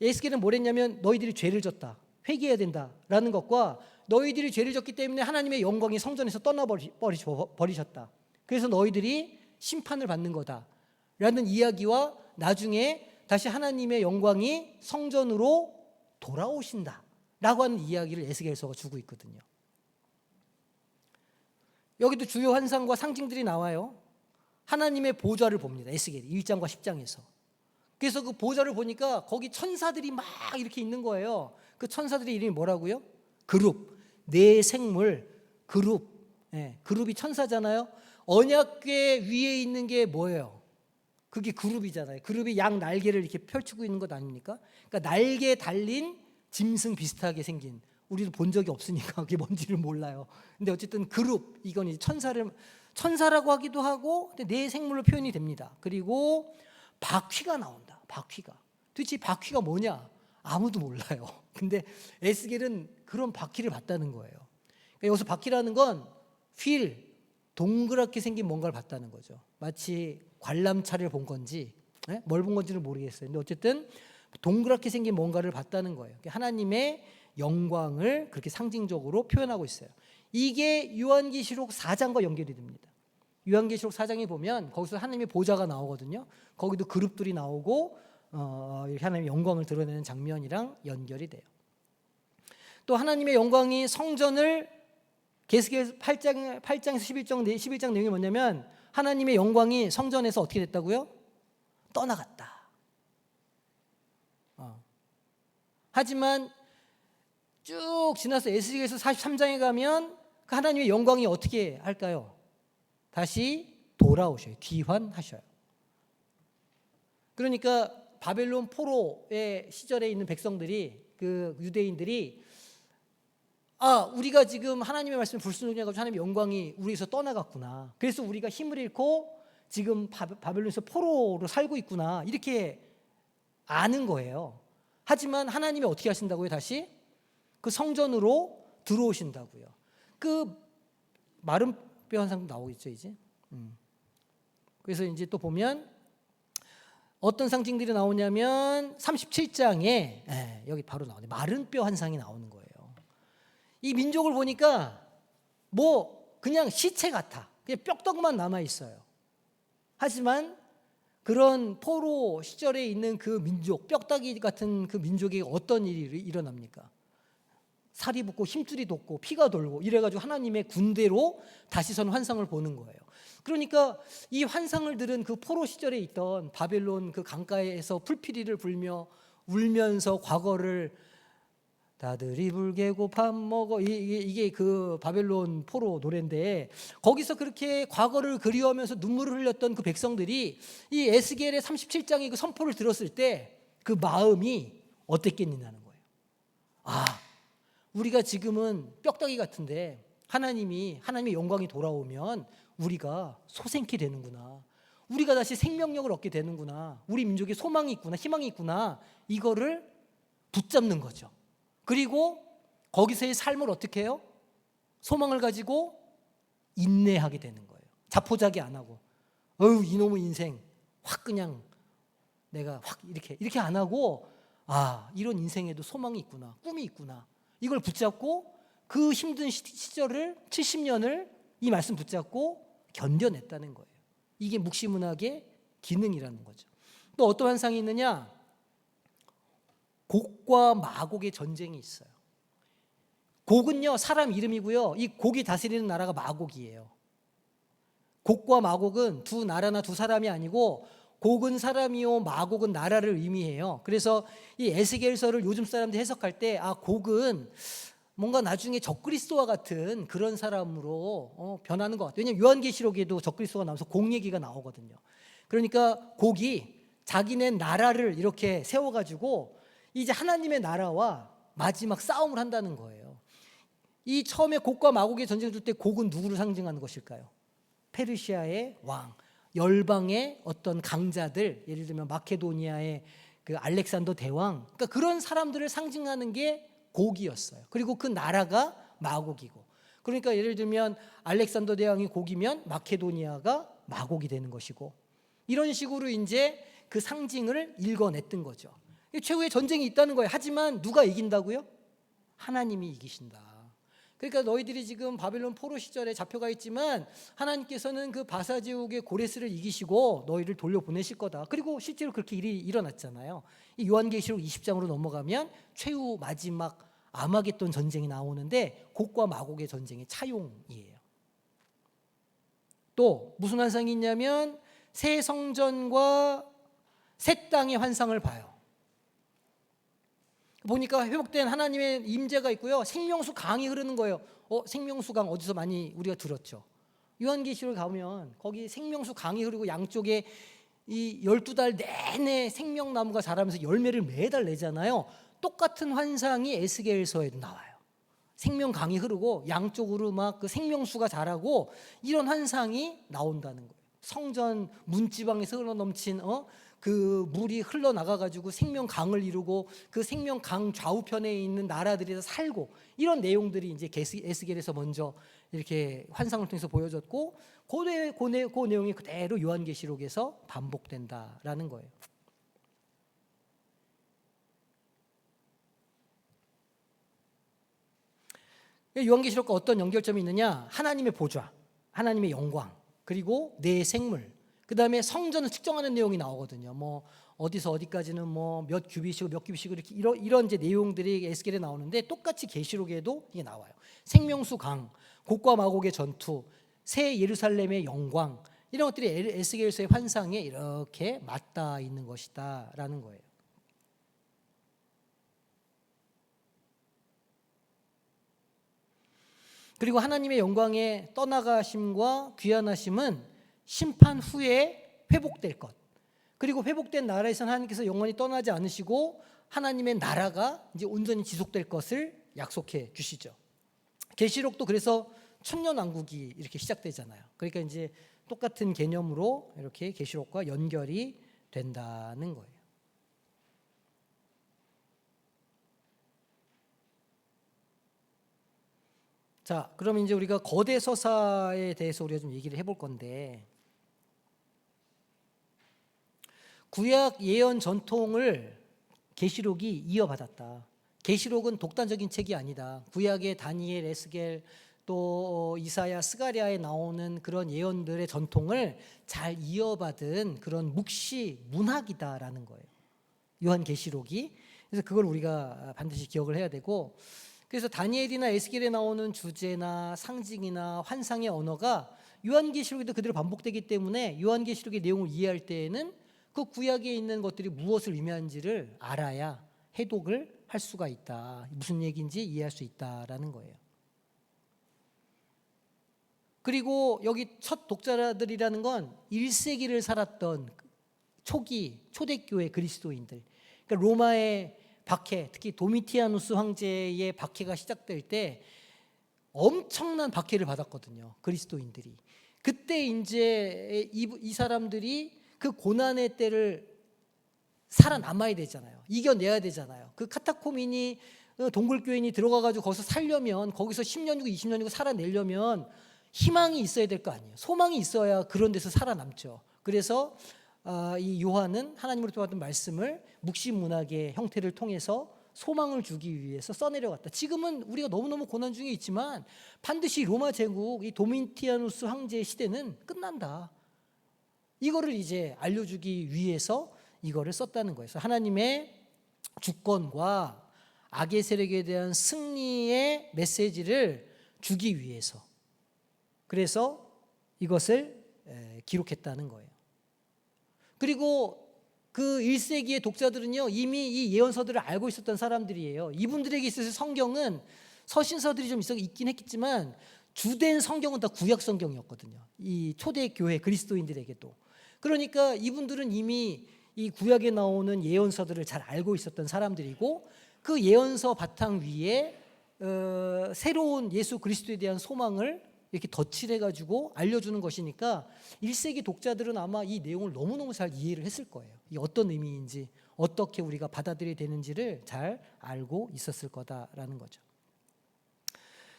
에스겔은 뭘 했냐면 너희들이 죄를 졌다, 회개해야 된다라는 것과 너희들이 죄를 졌기 때문에 하나님의 영광이 성전에서 떠나버리셨다, 그래서 너희들이 심판을 받는 거다라는 이야기와 나중에 다시 하나님의 영광이 성전으로 돌아오신다라고 하는 이야기를 에스겔서가 주고 있거든요. 여기도 주요 환상과 상징들이 나와요. 하나님의 보좌를 봅니다. 에스겔이 1장과 10장에서. 그래서 그 보좌를 보니까 거기 천사들이 막 이렇게 있는 거예요. 그 천사들의 이름이 뭐라고요? 그룹, 네 생물, 그룹. 그룹이 천사잖아요. 언약궤 위에 있는 게 뭐예요? 그게 그룹이잖아요. 그룹이 양 날개를 이렇게 펼치고 있는 것 아닙니까? 그러니까 날개에 달린 짐승 비슷하게 생긴, 우리도 본 적이 없으니까 그게 뭔지를 몰라요. 근데 어쨌든 그룹, 이건 이제 천사라고 하기도 하고 네 생물로 표현이 됩니다. 그리고 바퀴가 나온다. 바퀴가. 도대체 바퀴가 뭐냐? 아무도 몰라요. 근데 에스겔은 그런 바퀴를 봤다는 거예요. 그러니까 여기서 바퀴라는 건 휠, 동그랗게 생긴 뭔가를 봤다는 거죠. 마치 관람차를 본 건지 뭘 본 건지는 모르겠어요. 근데 어쨌든 동그랗게 생긴 뭔가를 봤다는 거예요. 하나님의 영광을 그렇게 상징적으로 표현하고 있어요. 이게 요한계시록 4장과 연결이 됩니다. 요한계시록 4장에 보면 거기서 하나님의 보좌가 나오거든요. 거기도 그룹들이 나오고 이렇게 하나님의 영광을 드러내는 장면이랑 연결이 돼요. 또 하나님의 영광이 성전을 계시록 8장에서 11장 내용이 뭐냐면 하나님의 영광이 성전에서 어떻게 됐다고요? 떠나갔다. 하지만 쭉 지나서 에스겔서 43장에 가면 그 하나님의 영광이 어떻게 할까요? 다시 돌아오셔요. 귀환하셔요. 그러니까 바벨론 포로의 시절에 있는 백성들이, 그 유대인들이 우리가 지금 하나님의 말씀을 불순종해가지고 하나님의 영광이 우리에서 떠나갔구나. 그래서 우리가 힘을 잃고 지금 바벨론에서 포로로 살고 있구나. 이렇게 아는 거예요. 하지만 하나님이 어떻게 하신다고요? 다시 그 성전으로 들어오신다고요. 그 마른 뼈 환상도 나오겠죠 이제. 그래서 이제 또 보면 어떤 상징들이 나오냐면 37장에 여기 바로 나오네. 마른 뼈 환상이 나오는 거예요. 이 민족을 보니까 뭐 그냥 시체 같아. 그냥 뼈떡만 남아 있어요. 하지만 그런 포로 시절에 있는 그 민족, 뼈다귀 같은 그 민족에 어떤 일이 일어납니까? 살이 붙고 힘줄이 돋고 피가 돌고 이래가지고 하나님의 군대로 다시 선 환상을 보는 거예요. 그러니까 이 환상을 들은 그 포로 시절에 있던 바벨론 그 강가에서 풀피리를 불며 울면서 과거를 다들 이불 개고 밥 먹어 이게 그 바벨론 포로 노래인데 거기서 그렇게 과거를 그리워하면서 눈물을 흘렸던 그 백성들이 이 에스겔의 37장의 그 선포를 들었을 때 그 마음이 어땠겠느냐는 거예요. 우리가 지금은 뼈다귀 같은데 하나님의 영광이 돌아오면 우리가 소생케 되는구나. 우리가 다시 생명력을 얻게 되는구나. 우리 민족에 소망이 있구나, 희망이 있구나. 이거를 붙잡는 거죠. 그리고 거기서의 삶을 어떻게 해요? 소망을 가지고 인내하게 되는 거예요. 자포자기 안 하고 이놈의 인생 확 그냥 내가 확 이렇게 안 하고 이런 인생에도 소망이 있구나, 꿈이 있구나. 이걸 붙잡고 그 힘든 시절을 70년을 이 말씀 붙잡고 견뎌냈다는 거예요. 이게 묵시문학의 기능이라는 거죠. 또 어떤 환상이 있느냐? 곡과 마곡의 전쟁이 있어요. 곡은요 사람 이름이고요. 이 곡이 다스리는 나라가 마곡이에요. 곡과 마곡은 두 나라나 두 사람이 아니고 곡은 사람이요 마곡은 나라를 의미해요. 그래서 이 에스겔서를 요즘 사람들이 해석할 때 곡은 뭔가 나중에 적그리스도와 같은 그런 사람으로 변하는 것 같아요. 왜냐하면 요한계시록에도 적그리스도가 나와서 곡 얘기가 나오거든요. 그러니까 곡이 자기네 나라를 이렇게 세워가지고 이제 하나님의 나라와 마지막 싸움을 한다는 거예요. 이 처음에 곡과 마곡의 전쟁을 둘 때 곡은 누구를 상징하는 것일까요? 페르시아의 왕, 열방의 어떤 강자들, 예를 들면 마케도니아의 그 알렉산더 대왕, 그러니까 그런 사람들을 상징하는 게 곡이었어요. 그리고 그 나라가 마곡이고, 그러니까 예를 들면 알렉산더 대왕이 곡이면 마케도니아가 마곡이 되는 것이고, 이런 식으로 이제 그 상징을 읽어냈던 거죠. 최후의 전쟁이 있다는 거예요. 하지만 누가 이긴다고요? 하나님이 이기신다. 그러니까 너희들이 지금 바벨론 포로 시절에 잡혀가 있지만 하나님께서는 그 바사지옥의 고레스를 이기시고 너희를 돌려보내실 거다. 그리고 실제로 그렇게 일이 일어났잖아요. 이 요한계시록 20장으로 넘어가면 최후 마지막 아마겟돈 전쟁이 나오는데 곡과 마곡의 전쟁의 차용이에요. 또 무슨 환상이 있냐면 새 성전과 새 땅의 환상을 봐요. 보니까 회복된 하나님의 임재가 있고요. 생명수 강이 흐르는 거예요. 생명수 강 어디서 많이 우리가 들었죠. 요한계시록 가면 거기 생명수 강이 흐르고 양쪽에 이 12달 내내 생명나무가 자라면서 열매를 매달 내잖아요. 똑같은 환상이 에스겔서에도 나와요. 생명 강이 흐르고 양쪽으로 막 그 생명수가 자라고 이런 환상이 나온다는 거예요. 성전 문지방에서 흘러넘친 그 물이 흘러나가 가지고 생명강을 이루고 그 생명강 좌우편에 있는 나라들에서 살고, 이런 내용들이 이제 에스겔에서 먼저 이렇게 환상을 통해서 보여졌고, 그 내용이 그대로 요한계시록에서 반복된다라는 거예요. 요한계시록과 어떤 연결점이 있느냐? 하나님의 보좌, 하나님의 영광, 그리고 내 생물, 그 다음에 성전을 측정하는 내용이 나오거든요. 뭐 어디서 어디까지는 뭐 몇 규빗이고 몇 규빗이고 이렇게 이런 이제 내용들이 에스겔에 나오는데, 똑같이 계시록에도 이게 나와요. 생명수 강, 곡과 마곡의 전투, 새 예루살렘의 영광, 이런 것들이 에스겔서의 환상에 이렇게 맞닿아 있는 것이다라는 거예요. 그리고 하나님의 영광의 떠나가심과 귀환하심은 심판 후에 회복될 것, 그리고 회복된 나라에서는 하나님께서 영원히 떠나지 않으시고 하나님의 나라가 이제 온전히 지속될 것을 약속해 주시죠. 계시록도 그래서 천년왕국이 이렇게 시작되잖아요. 그러니까 이제 똑같은 개념으로 이렇게 계시록과 연결이 된다는 거예요. 자, 그럼 이제 우리가 거대 서사에 대해서 우리가 좀 얘기를 해볼 건데, 구약 예언 전통을 계시록이 이어받았다. 계시록은 독단적인 책이 아니다. 구약의 다니엘, 에스겔, 또 이사야, 스가랴에 나오는 그런 예언들의 전통을 잘 이어받은 그런 묵시 문학이다라는 거예요, 요한계시록이. 그래서 그걸 우리가 반드시 기억을 해야 되고, 그래서 다니엘이나 에스겔에 나오는 주제나 상징이나 환상의 언어가 요한계시록에도 그대로 반복되기 때문에 요한계시록의 내용을 이해할 때에는 그 구약에 있는 것들이 무엇을 의미하는지를 알아야 해독을 할 수가 있다, 무슨 얘기인지 이해할 수 있다라는 거예요. 그리고 여기 첫 독자들이라는 건 1세기를 살았던 초대교회 그리스도인들, 그러니까 로마의 박해, 특히 도미티아누스 황제의 박해가 시작될 때 엄청난 박해를 받았거든요, 그리스도인들이. 그때 이제 이 사람들이 그 고난의 때를 살아남아야 되잖아요. 이겨내야 되잖아요. 그 카타콤인이 동굴교인이 들어가가지고 거기서 살려면, 거기서 10년이고 20년이고 살아내려면 희망이 있어야 될 거 아니에요. 소망이 있어야 그런 데서 살아남죠. 그래서 이 요한은 하나님으로부터 받은 말씀을 묵시문학의 형태를 통해서 소망을 주기 위해서 써내려갔다. 지금은 우리가 너무너무 고난 중에 있지만 반드시 로마 제국, 이 도미티아누스 황제의 시대는 끝난다, 이거를 이제 알려주기 위해서 이거를 썼다는 거예요. 그래서 하나님의 주권과 악의 세력에 대한 승리의 메시지를 주기 위해서, 그래서 이것을 기록했다는 거예요. 그리고 그 1세기의 독자들은요, 이미 이 예언서들을 알고 있었던 사람들이에요. 이분들에게 있어서 성경은 서신서들이 좀 있긴 했겠지만 주된 성경은 다 구약 성경이었거든요, 이 초대교회 그리스도인들에게도. 그러니까 이분들은 이미 이 구약에 나오는 예언서들을 잘 알고 있었던 사람들이고, 그 예언서 바탕 위에 새로운 예수 그리스도에 대한 소망을 이렇게 덧칠해가지고 알려주는 것이니까 1세기 독자들은 아마 이 내용을 너무너무 잘 이해를 했을 거예요. 이게 어떤 의미인지, 어떻게 우리가 받아들여야 되는지를 잘 알고 있었을 거다라는 거죠.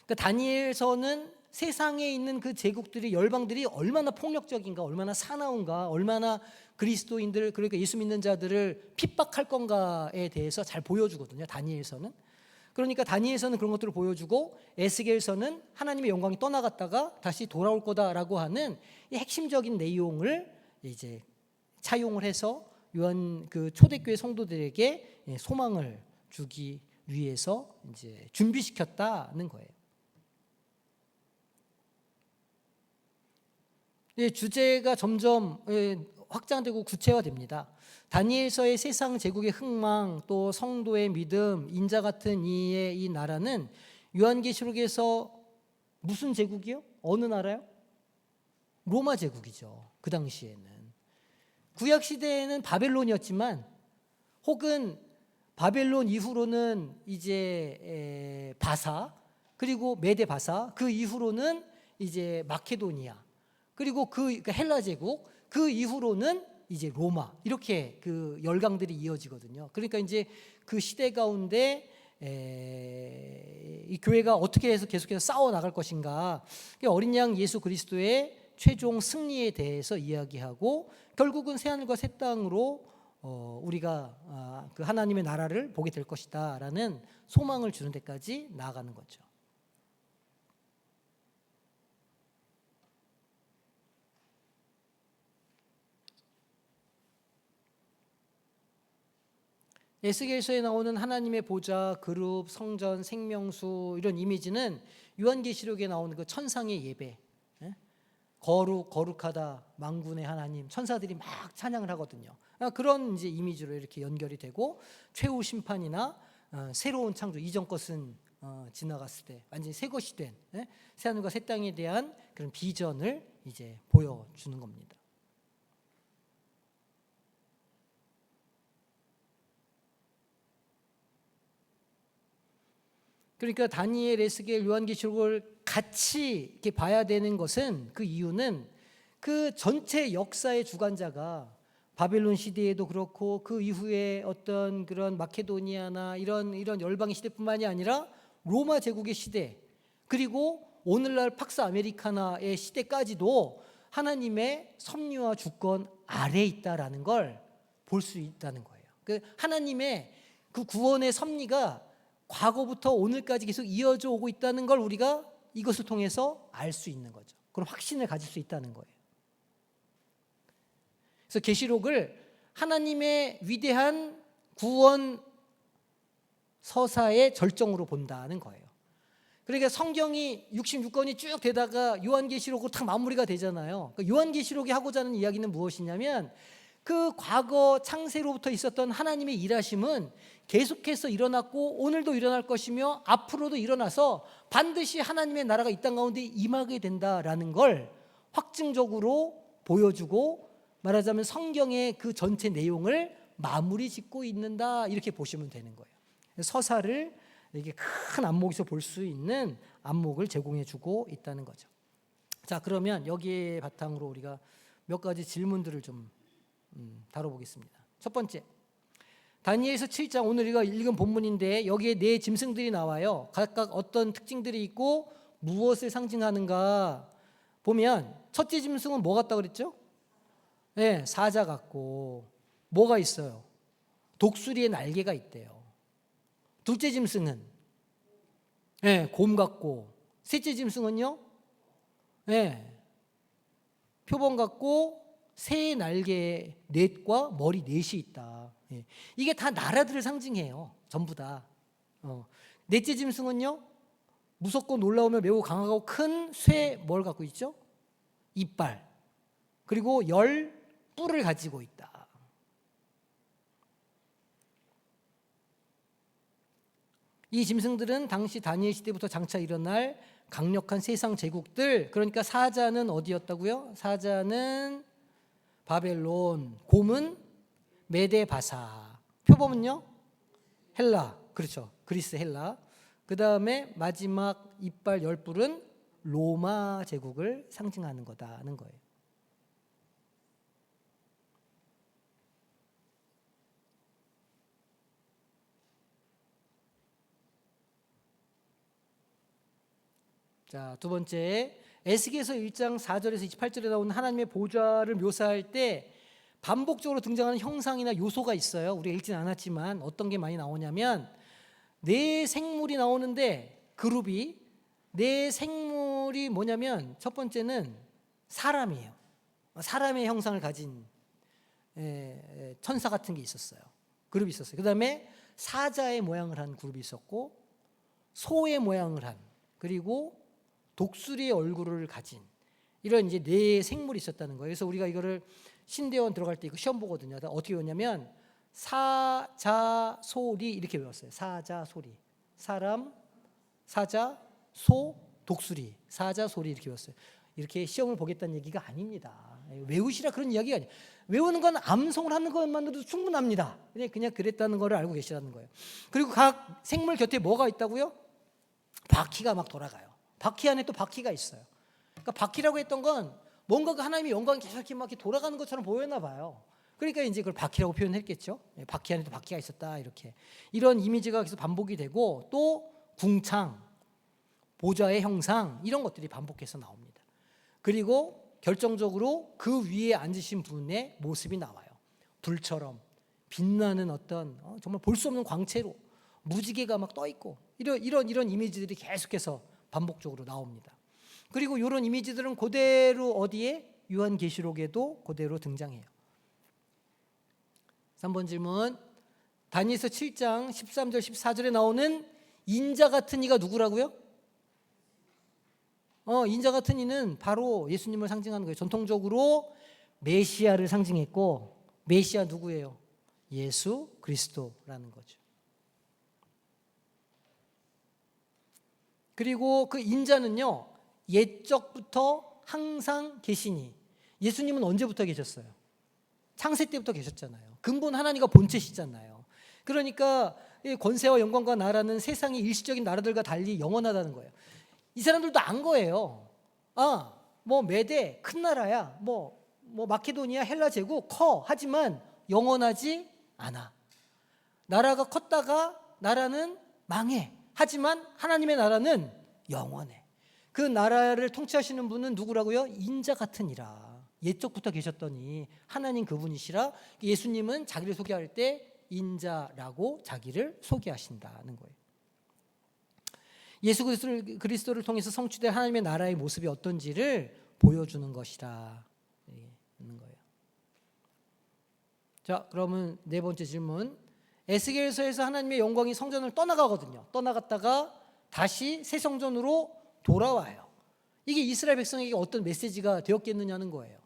그러니까 다니엘서는 세상에 있는 그 제국들이, 열방들이 얼마나 폭력적인가, 얼마나 사나운가, 얼마나 그리스도인들, 그러니까 예수 믿는 자들을 핍박할 건가에 대해서 잘 보여주거든요, 다니엘서는. 그러니까 다니엘서는 그런 것들을 보여주고, 에스겔서는 하나님의 영광이 떠나갔다가 다시 돌아올 거다라고 하는 이 핵심적인 내용을 이제 차용을 해서 요한 그 초대교회 성도들에게 소망을 주기 위해서 이제 준비시켰다는 거예요. 주제가 점점 확장되고 구체화됩니다. 다니엘서의 세상 제국의 흥망, 또 성도의 믿음, 인자 같은 이의 이 나라는 요한계시록에서 무슨 제국이요? 어느 나라요? 로마 제국이죠, 그 당시에는. 구약 시대에는 바벨론이었지만, 혹은 바벨론 이후로는 이제 바사, 그리고 메데 바사, 그 이후로는 이제 마케도니아, 그리고 그러니까 헬라 제국, 그 이후로는 이제 로마 이렇게 그 열강들이 이어지거든요. 그러니까 이제 그 시대 가운데 이 교회가 어떻게 해서 계속해서 싸워 나갈 것인가, 어린 양 예수 그리스도의 최종 승리에 대해서 이야기하고 결국은 새 하늘과 새 땅으로 우리가 그 하나님의 나라를 보게 될 것이다라는 소망을 주는 데까지 나아가는 거죠. 에스겔서에 나오는 하나님의 보좌, 그룹, 성전, 생명수 이런 이미지는 요한계시록에 나오는 그 천상의 예배, 거룩하다 만군의 하나님, 천사들이 막 찬양을 하거든요. 그런 이제 이미지로 이렇게 연결이 되고, 최후 심판이나 새로운 창조, 이전 것은 지나갔을 때 완전히 새 것이 된 새 하늘과 새 땅에 대한 그런 비전을 이제 보여주는 겁니다. 그러니까 다니엘, 에스겔, 요한계시록을 같이 이렇게 봐야 되는 것은, 그 이유는 그 전체 역사의 주관자가 바벨론 시대에도 그렇고 그 이후에 어떤 그런 마케도니아나 이런 열방의 시대뿐만이 아니라 로마 제국의 시대, 그리고 오늘날 팍스 아메리카나의 시대까지도 하나님의 섭리와 주권 아래에 있다라는 걸 볼 수 있다는 거예요. 그 하나님의 그 구원의 섭리가 과거부터 오늘까지 계속 이어져 오고 있다는 걸 우리가 이것을 통해서 알 수 있는 거죠. 그런 확신을 가질 수 있다는 거예요. 그래서 계시록을 하나님의 위대한 구원 서사의 절정으로 본다는 거예요. 그러니까 성경이 66권이 쭉 되다가 요한계시록으로 딱 마무리가 되잖아요. 요한계시록이 하고자 하는 이야기는 무엇이냐면, 그 과거 창세로부터 있었던 하나님의 일하심은 계속해서 일어났고 오늘도 일어날 것이며 앞으로도 일어나서 반드시 하나님의 나라가 이 땅 가운데 임하게 된다라는 걸 확증적으로 보여주고, 말하자면 성경의 그 전체 내용을 마무리 짓고 있는다, 이렇게 보시면 되는 거예요. 서사를 이렇게 큰 안목에서 볼 수 있는 안목을 제공해 주고 있다는 거죠. 자, 그러면 여기에 바탕으로 우리가 몇 가지 질문들을 좀 다뤄보겠습니다. 첫 번째, 다니엘서 7장, 오늘 우리가 읽은 본문인데 여기에 네 짐승들이 나와요. 각각 어떤 특징들이 있고 무엇을 상징하는가 보면, 첫째 짐승은 뭐 같다고 그랬죠? 네, 사자 같고, 뭐가 있어요? 독수리의 날개가 있대요. 둘째 짐승은 곰 같고, 셋째 짐승은요, 표범 같고 새의 날개 넷과 머리 넷이 있다. 이게 다 나라들을 상징해요. 전부 다. 넷째 짐승은요, 무섭고 놀라우며 매우 강하고 큰 쇠 뭘 갖고 있죠? 이빨. 그리고 10뿔을 가지고 있다. 이 짐승들은 당시 다니엘 시대부터 장차 일어날 강력한 세상 제국들, 그러니까 사자는 어디였다고요? 사자는 바벨론, 곰은 메데바사, 표범은요? 헬라, 그렇죠. 그리스 헬라. 그 다음에 마지막 이빨 10뿔은 로마 제국을 상징하는 거다는 거예요. 자, 두 번째, 에스겔서 1장 4절에서 28절에 나오는 하나님의 보좌를 묘사할 때 반복적으로 등장하는 형상이나 요소가 있어요. 우리가 읽지는 않았지만 어떤 게 많이 나오냐면, 네 생물이 나오는데, 그룹이 네 생물이 뭐냐면, 첫 번째는 사람이에요. 사람의 형상을 가진 천사 같은 게 있었어요. 그룹이 있었어요. 그 다음에 사자의 모양을 한 그룹이 있었고, 소의 모양을 한, 그리고 독수리의 얼굴을 가진, 이런 이제 네 생물이 있었다는 거예요. 그래서 우리가 이거를 신대원 들어갈 때 이거 시험 보거든요. 어떻게 외웠냐면, 사자 소리 이렇게 외웠어요. 사자 소리, 사람, 사자, 소, 독수리, 사자 소리 이렇게 외웠어요. 이렇게 시험을 보겠다는 얘기가 아닙니다. 외우시라 그런 이야기가 아니에요. 외우는 건 암송을 하는 것만으로도 충분합니다. 그냥 그랬다는 거를 알고 계시라는 거예요. 그리고 각 생물 곁에 뭐가 있다고요? 바퀴가 막 돌아가요. 바퀴 안에 또 바퀴가 있어요. 그러니까 바퀴라고 했던 건 뭔가 그 하나님의 영광이 계속 이렇게 막 돌아가는 것처럼 보였나 봐요. 그러니까 이제 그걸 바퀴라고 표현했겠죠. 바퀴 안에도 바퀴가 있었다 이렇게. 이런 이미지가 계속 반복이 되고 또 궁창, 보좌의 형상 이런 것들이 반복해서 나옵니다. 그리고 결정적으로 그 위에 앉으신 분의 모습이 나와요. 불처럼 빛나는 어떤 정말 볼 수 없는 광채로 무지개가 막 떠 있고 이런 이미지들이 계속해서 반복적으로 나옵니다. 그리고 이런 이미지들은 그대로 어디에 요한계시록에도 그대로 등장해요. 3번 질문. 다니엘서 7장 13절 14절에 나오는 인자 같은 이가 누구라고요? 인자 같은 이는 바로 예수님을 상징하는 거예요. 전통적으로 메시아를 상징했고 메시아 누구예요? 예수 그리스도라는 거죠. 그리고 그 인자는요, 옛적부터 항상 계시니. 예수님은 언제부터 계셨어요? 창세 때부터 계셨잖아요. 근본 하나님과 본체시잖아요. 그러니까 권세와 영광과 나라는 세상의 일시적인 나라들과 달리 영원하다는 거예요. 이 사람들도 안 거예요. 뭐 메대 큰 나라야, 뭐 마케도니아 헬라 제국 커. 하지만 영원하지 않아. 나라가 컸다가 나라는 망해. 하지만 하나님의 나라는 영원해. 그 나라를 통치하시는 분은 누구라고요? 인자 같은 이라. 옛적부터 계셨더니 하나님 그분이시라. 예수님은 자기를 소개할 때 인자라고 자기를 소개하신다는 거예요. 예수 그리스도를 통해서 성취될 하나님의 나라의 모습이 어떤지를 보여주는 것이라 있는 거예요. 자, 그러면 네 번째 질문. 에스겔서에서 하나님의 영광이 성전을 떠나가거든요. 떠나갔다가 다시 새 성전으로 돌아와요. 이게 이스라엘 백성에게 어떤 메시지가 되었겠느냐는 거예요.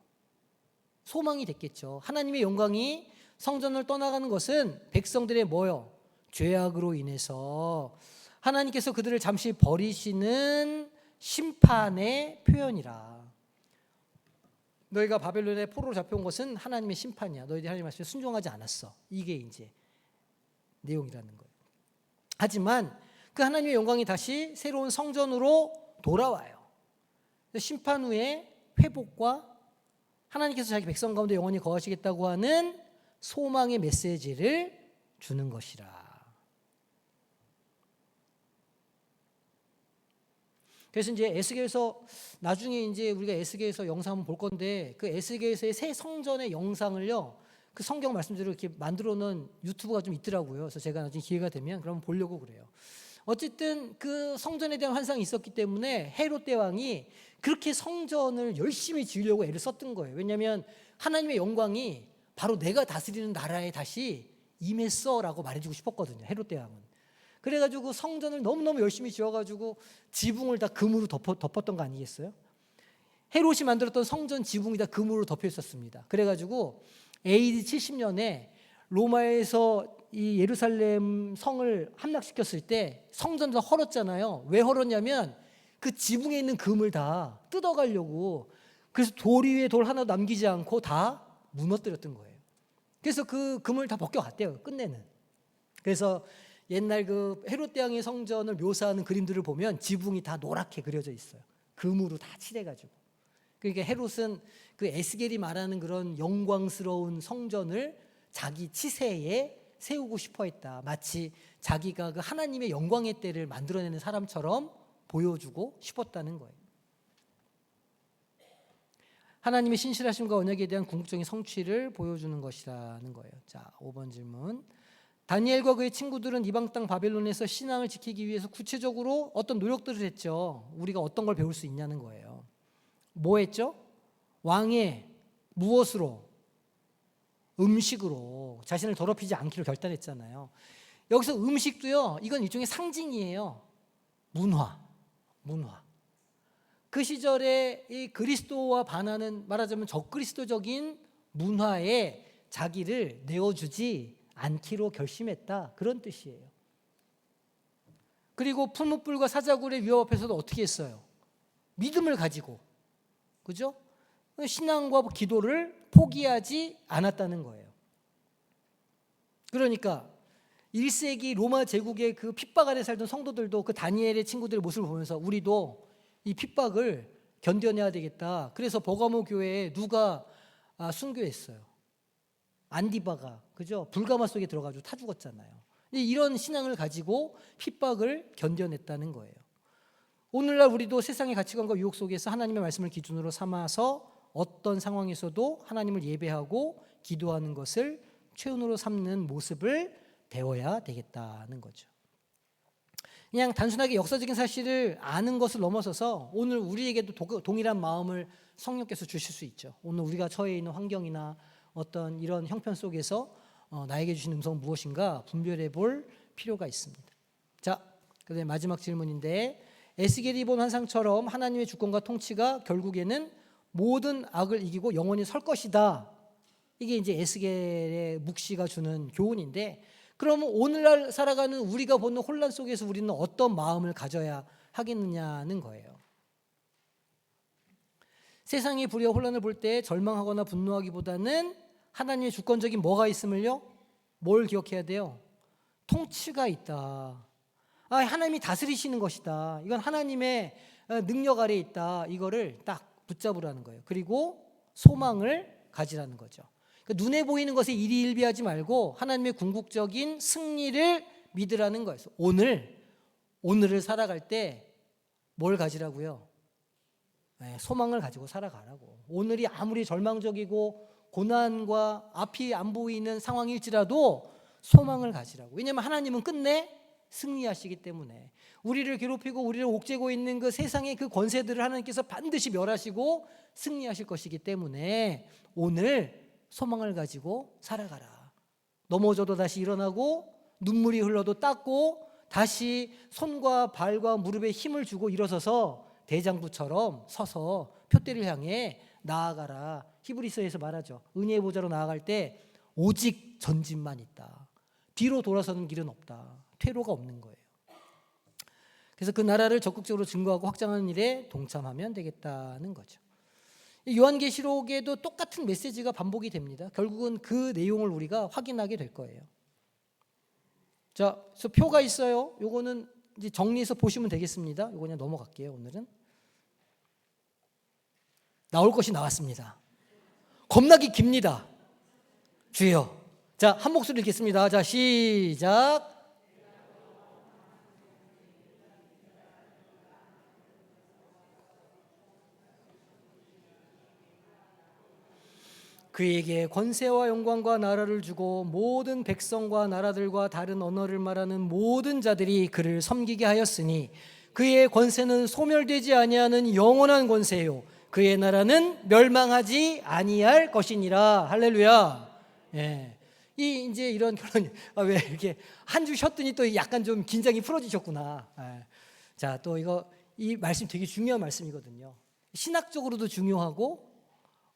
소망이 됐겠죠. 하나님의 영광이 성전을 떠나가는 것은 백성들의 뭐요? 죄악으로 인해서 하나님께서 그들을 잠시 버리시는 심판의 표현이라. 너희가 바벨론의 포로로 잡혀온 것은 하나님의 심판이야. 너희들이 하나님 말씀에 순종하지 않았어. 이게 이제 내용이라는 거예요. 하지만 그 하나님의 영광이 다시 새로운 성전으로 돌아와요. 심판 후에 회복과 하나님께서 자기 백성 가운데 영원히 거하시겠다고 하는 소망의 메시지를 주는 것이라. 그래서 이제 에스겔서 나중에 이제 우리가 에스겔서 영상 한번 볼 건데 그 에스겔서의 새 성전의 영상을요, 그 성경 말씀대로 이렇게 만들어 놓은 유튜브가 좀 있더라고요. 그래서 제가 나중에 기회가 되면 그럼 보려고 그래요. 어쨌든 그 성전에 대한 환상이 있었기 때문에 헤롯 대왕이 그렇게 성전을 열심히 지으려고 애를 썼던 거예요. 왜냐하면 하나님의 영광이 바로 내가 다스리는 나라에 다시 임했어라고 말해주고 싶었거든요. 헤롯 대왕은. 그래가지고 성전을 너무너무 열심히 지어가지고 지붕을 다 금으로 덮었던 거 아니겠어요? 헤롯이 만들었던 성전 지붕이 다 금으로 덮여 있었습니다. 그래가지고 AD 70년에 로마에서 이 예루살렘 성을 함락시켰을 때 성전도 헐었잖아요. 왜 헐었냐면 그 지붕에 있는 금을 다 뜯어가려고, 그래서 돌 위에 돌 하나 남기지 않고 다 무너뜨렸던 거예요. 그래서 그 금을 다 벗겨갔대요, 끝내는. 그래서 옛날 그 헤롯 대왕의 성전을 묘사하는 그림들을 보면 지붕이 다 노랗게 그려져 있어요. 금으로 다 칠해가지고. 그러니까 헤롯은 그 에스겔이 말하는 그런 영광스러운 성전을 자기 치세에 세우고 싶어 했다. 마치 자기가 그 하나님의 영광의 때를 만들어내는 사람처럼 보여주고 싶었다는 거예요. 하나님의 신실하심과 언약에 대한 궁극적인 성취를 보여주는 것이라는 거예요. 자, 5번 질문. 다니엘과 그의 친구들은 이방 땅 바벨론에서 신앙을 지키기 위해서 구체적으로 어떤 노력들을 했죠. 우리가 어떤 걸 배울 수 있냐는 거예요. 뭐 했죠? 왕의 무엇으로? 음식으로 자신을 더럽히지 않기로 결단했잖아요. 여기서 음식도요, 이건 일종의 상징이에요. 문화. 그 시절에 이 그리스도와 반하는, 말하자면 적그리스도적인 문화에 자기를 내어주지 않기로 결심했다, 그런 뜻이에요. 그리고 풀무불과 사자굴의 위협 앞에서도 어떻게 했어요? 믿음을 가지고, 그죠? 신앙과 기도를 포기하지 않았다는 거예요. 그러니까 1세기 로마 제국의 그 핍박 아래 살던 성도들도 그 다니엘의 친구들의 모습을 보면서 우리도 이 핍박을 견뎌내야 되겠다. 그래서 버가모 교회에 누가 순교했어요? 안디바가 그죠? 불가마 속에 들어가지고 타 죽었잖아요. 이런 신앙을 가지고 핍박을 견뎌냈다는 거예요. 오늘날 우리도 세상의 가치관과 유혹 속에서 하나님의 말씀을 기준으로 삼아서 어떤 상황에서도 하나님을 예배하고 기도하는 것을 최우선으로 삼는 모습을 배워야 되겠다는 거죠. 그냥 단순하게 역사적인 사실을 아는 것을 넘어서서 오늘 우리에게도 동일한 마음을 성령께서 주실 수 있죠. 오늘 우리가 처해 있는 환경이나 어떤 이런 형편 속에서 나에게 주신 음성은 무엇인가 분별해 볼 필요가 있습니다. 자, 그다음에 마지막 질문인데, 에스겔이 본 환상처럼 하나님의 주권과 통치가 결국에는 모든 악을 이기고 영원히 설 것이다. 이게 이제 에스겔의 묵시가 주는 교훈인데, 그러면 오늘날 살아가는 우리가 보는 혼란 속에서 우리는 어떤 마음을 가져야 하겠느냐는 거예요. 세상의 불의와 혼란을 볼 때 절망하거나 분노하기보다는 하나님의 주권적인 뭐가 있음을요? 뭘 기억해야 돼요? 통치가 있다. 하나님이 다스리시는 것이다. 이건 하나님의 능력 아래에 있다. 이거를 딱 붙잡으라는 거예요. 그리고 소망을 가지라는 거죠. 그러니까 눈에 보이는 것에 일희일비하지 말고 하나님의 궁극적인 승리를 믿으라는 거예요. 오늘을 살아갈 때 뭘 가지라고요? 소망을 가지고 살아가라고. 오늘이 아무리 절망적이고 고난과 앞이 안 보이는 상황일지라도 소망을 가지라고. 왜냐하면 하나님은 끝내 승리하시기 때문에 우리를 괴롭히고 우리를 옥죄고 있는 그 세상의 그 권세들을 하나님께서 반드시 멸하시고 승리하실 것이기 때문에 오늘 소망을 가지고 살아가라. 넘어져도 다시 일어나고 눈물이 흘러도 닦고 다시 손과 발과 무릎에 힘을 주고 일어서서 대장부처럼 서서 표대를 향해 나아가라. 히브리서에서 말하죠. 은혜의 보좌로 나아갈 때 오직 전진만 있다. 뒤로 돌아서는 길은 없다. 퇴로가 없는 거예요. 그래서 그 나라를 적극적으로 증거하고 확장하는 일에 동참하면 되겠다는 거죠. 요한계시록에도 똑같은 메시지가 반복이 됩니다. 결국은 그 내용을 우리가 확인하게 될 거예요. 자, 그래서 표가 있어요. 요거는 이제 정리해서 보시면 되겠습니다. 요거 그냥 넘어갈게요. 오늘은 나올 것이 나왔습니다. 겁나게 깁니다. 주여. 자, 한 목소리 읽겠습니다. 자, 시작. 그에게 권세와 영광과 나라를 주고 모든 백성과 나라들과 다른 언어를 말하는 모든 자들이 그를 섬기게 하였으니 그의 권세는 소멸되지 아니하는 영원한 권세요 그의 나라는 멸망하지 아니할 것이니라. 할렐루야. 예. 이제 이런 결론. 왜 이렇게 한 주 쉬었더니 또 약간 좀 긴장이 풀어지셨구나. 예. 자, 또 이 말씀 되게 중요한 말씀이거든요. 신학적으로도 중요하고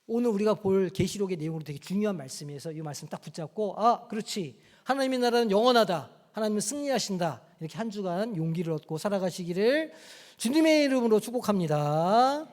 오늘 우리가 볼 계시록의 내용으로 되게 중요한 말씀이어서 이 말씀 딱 붙잡고 그렇지. 하나님의 나라는 영원하다. 하나님은 승리하신다. 이렇게 한 주간 용기를 얻고 살아가시기를 주님의 이름으로 축복합니다.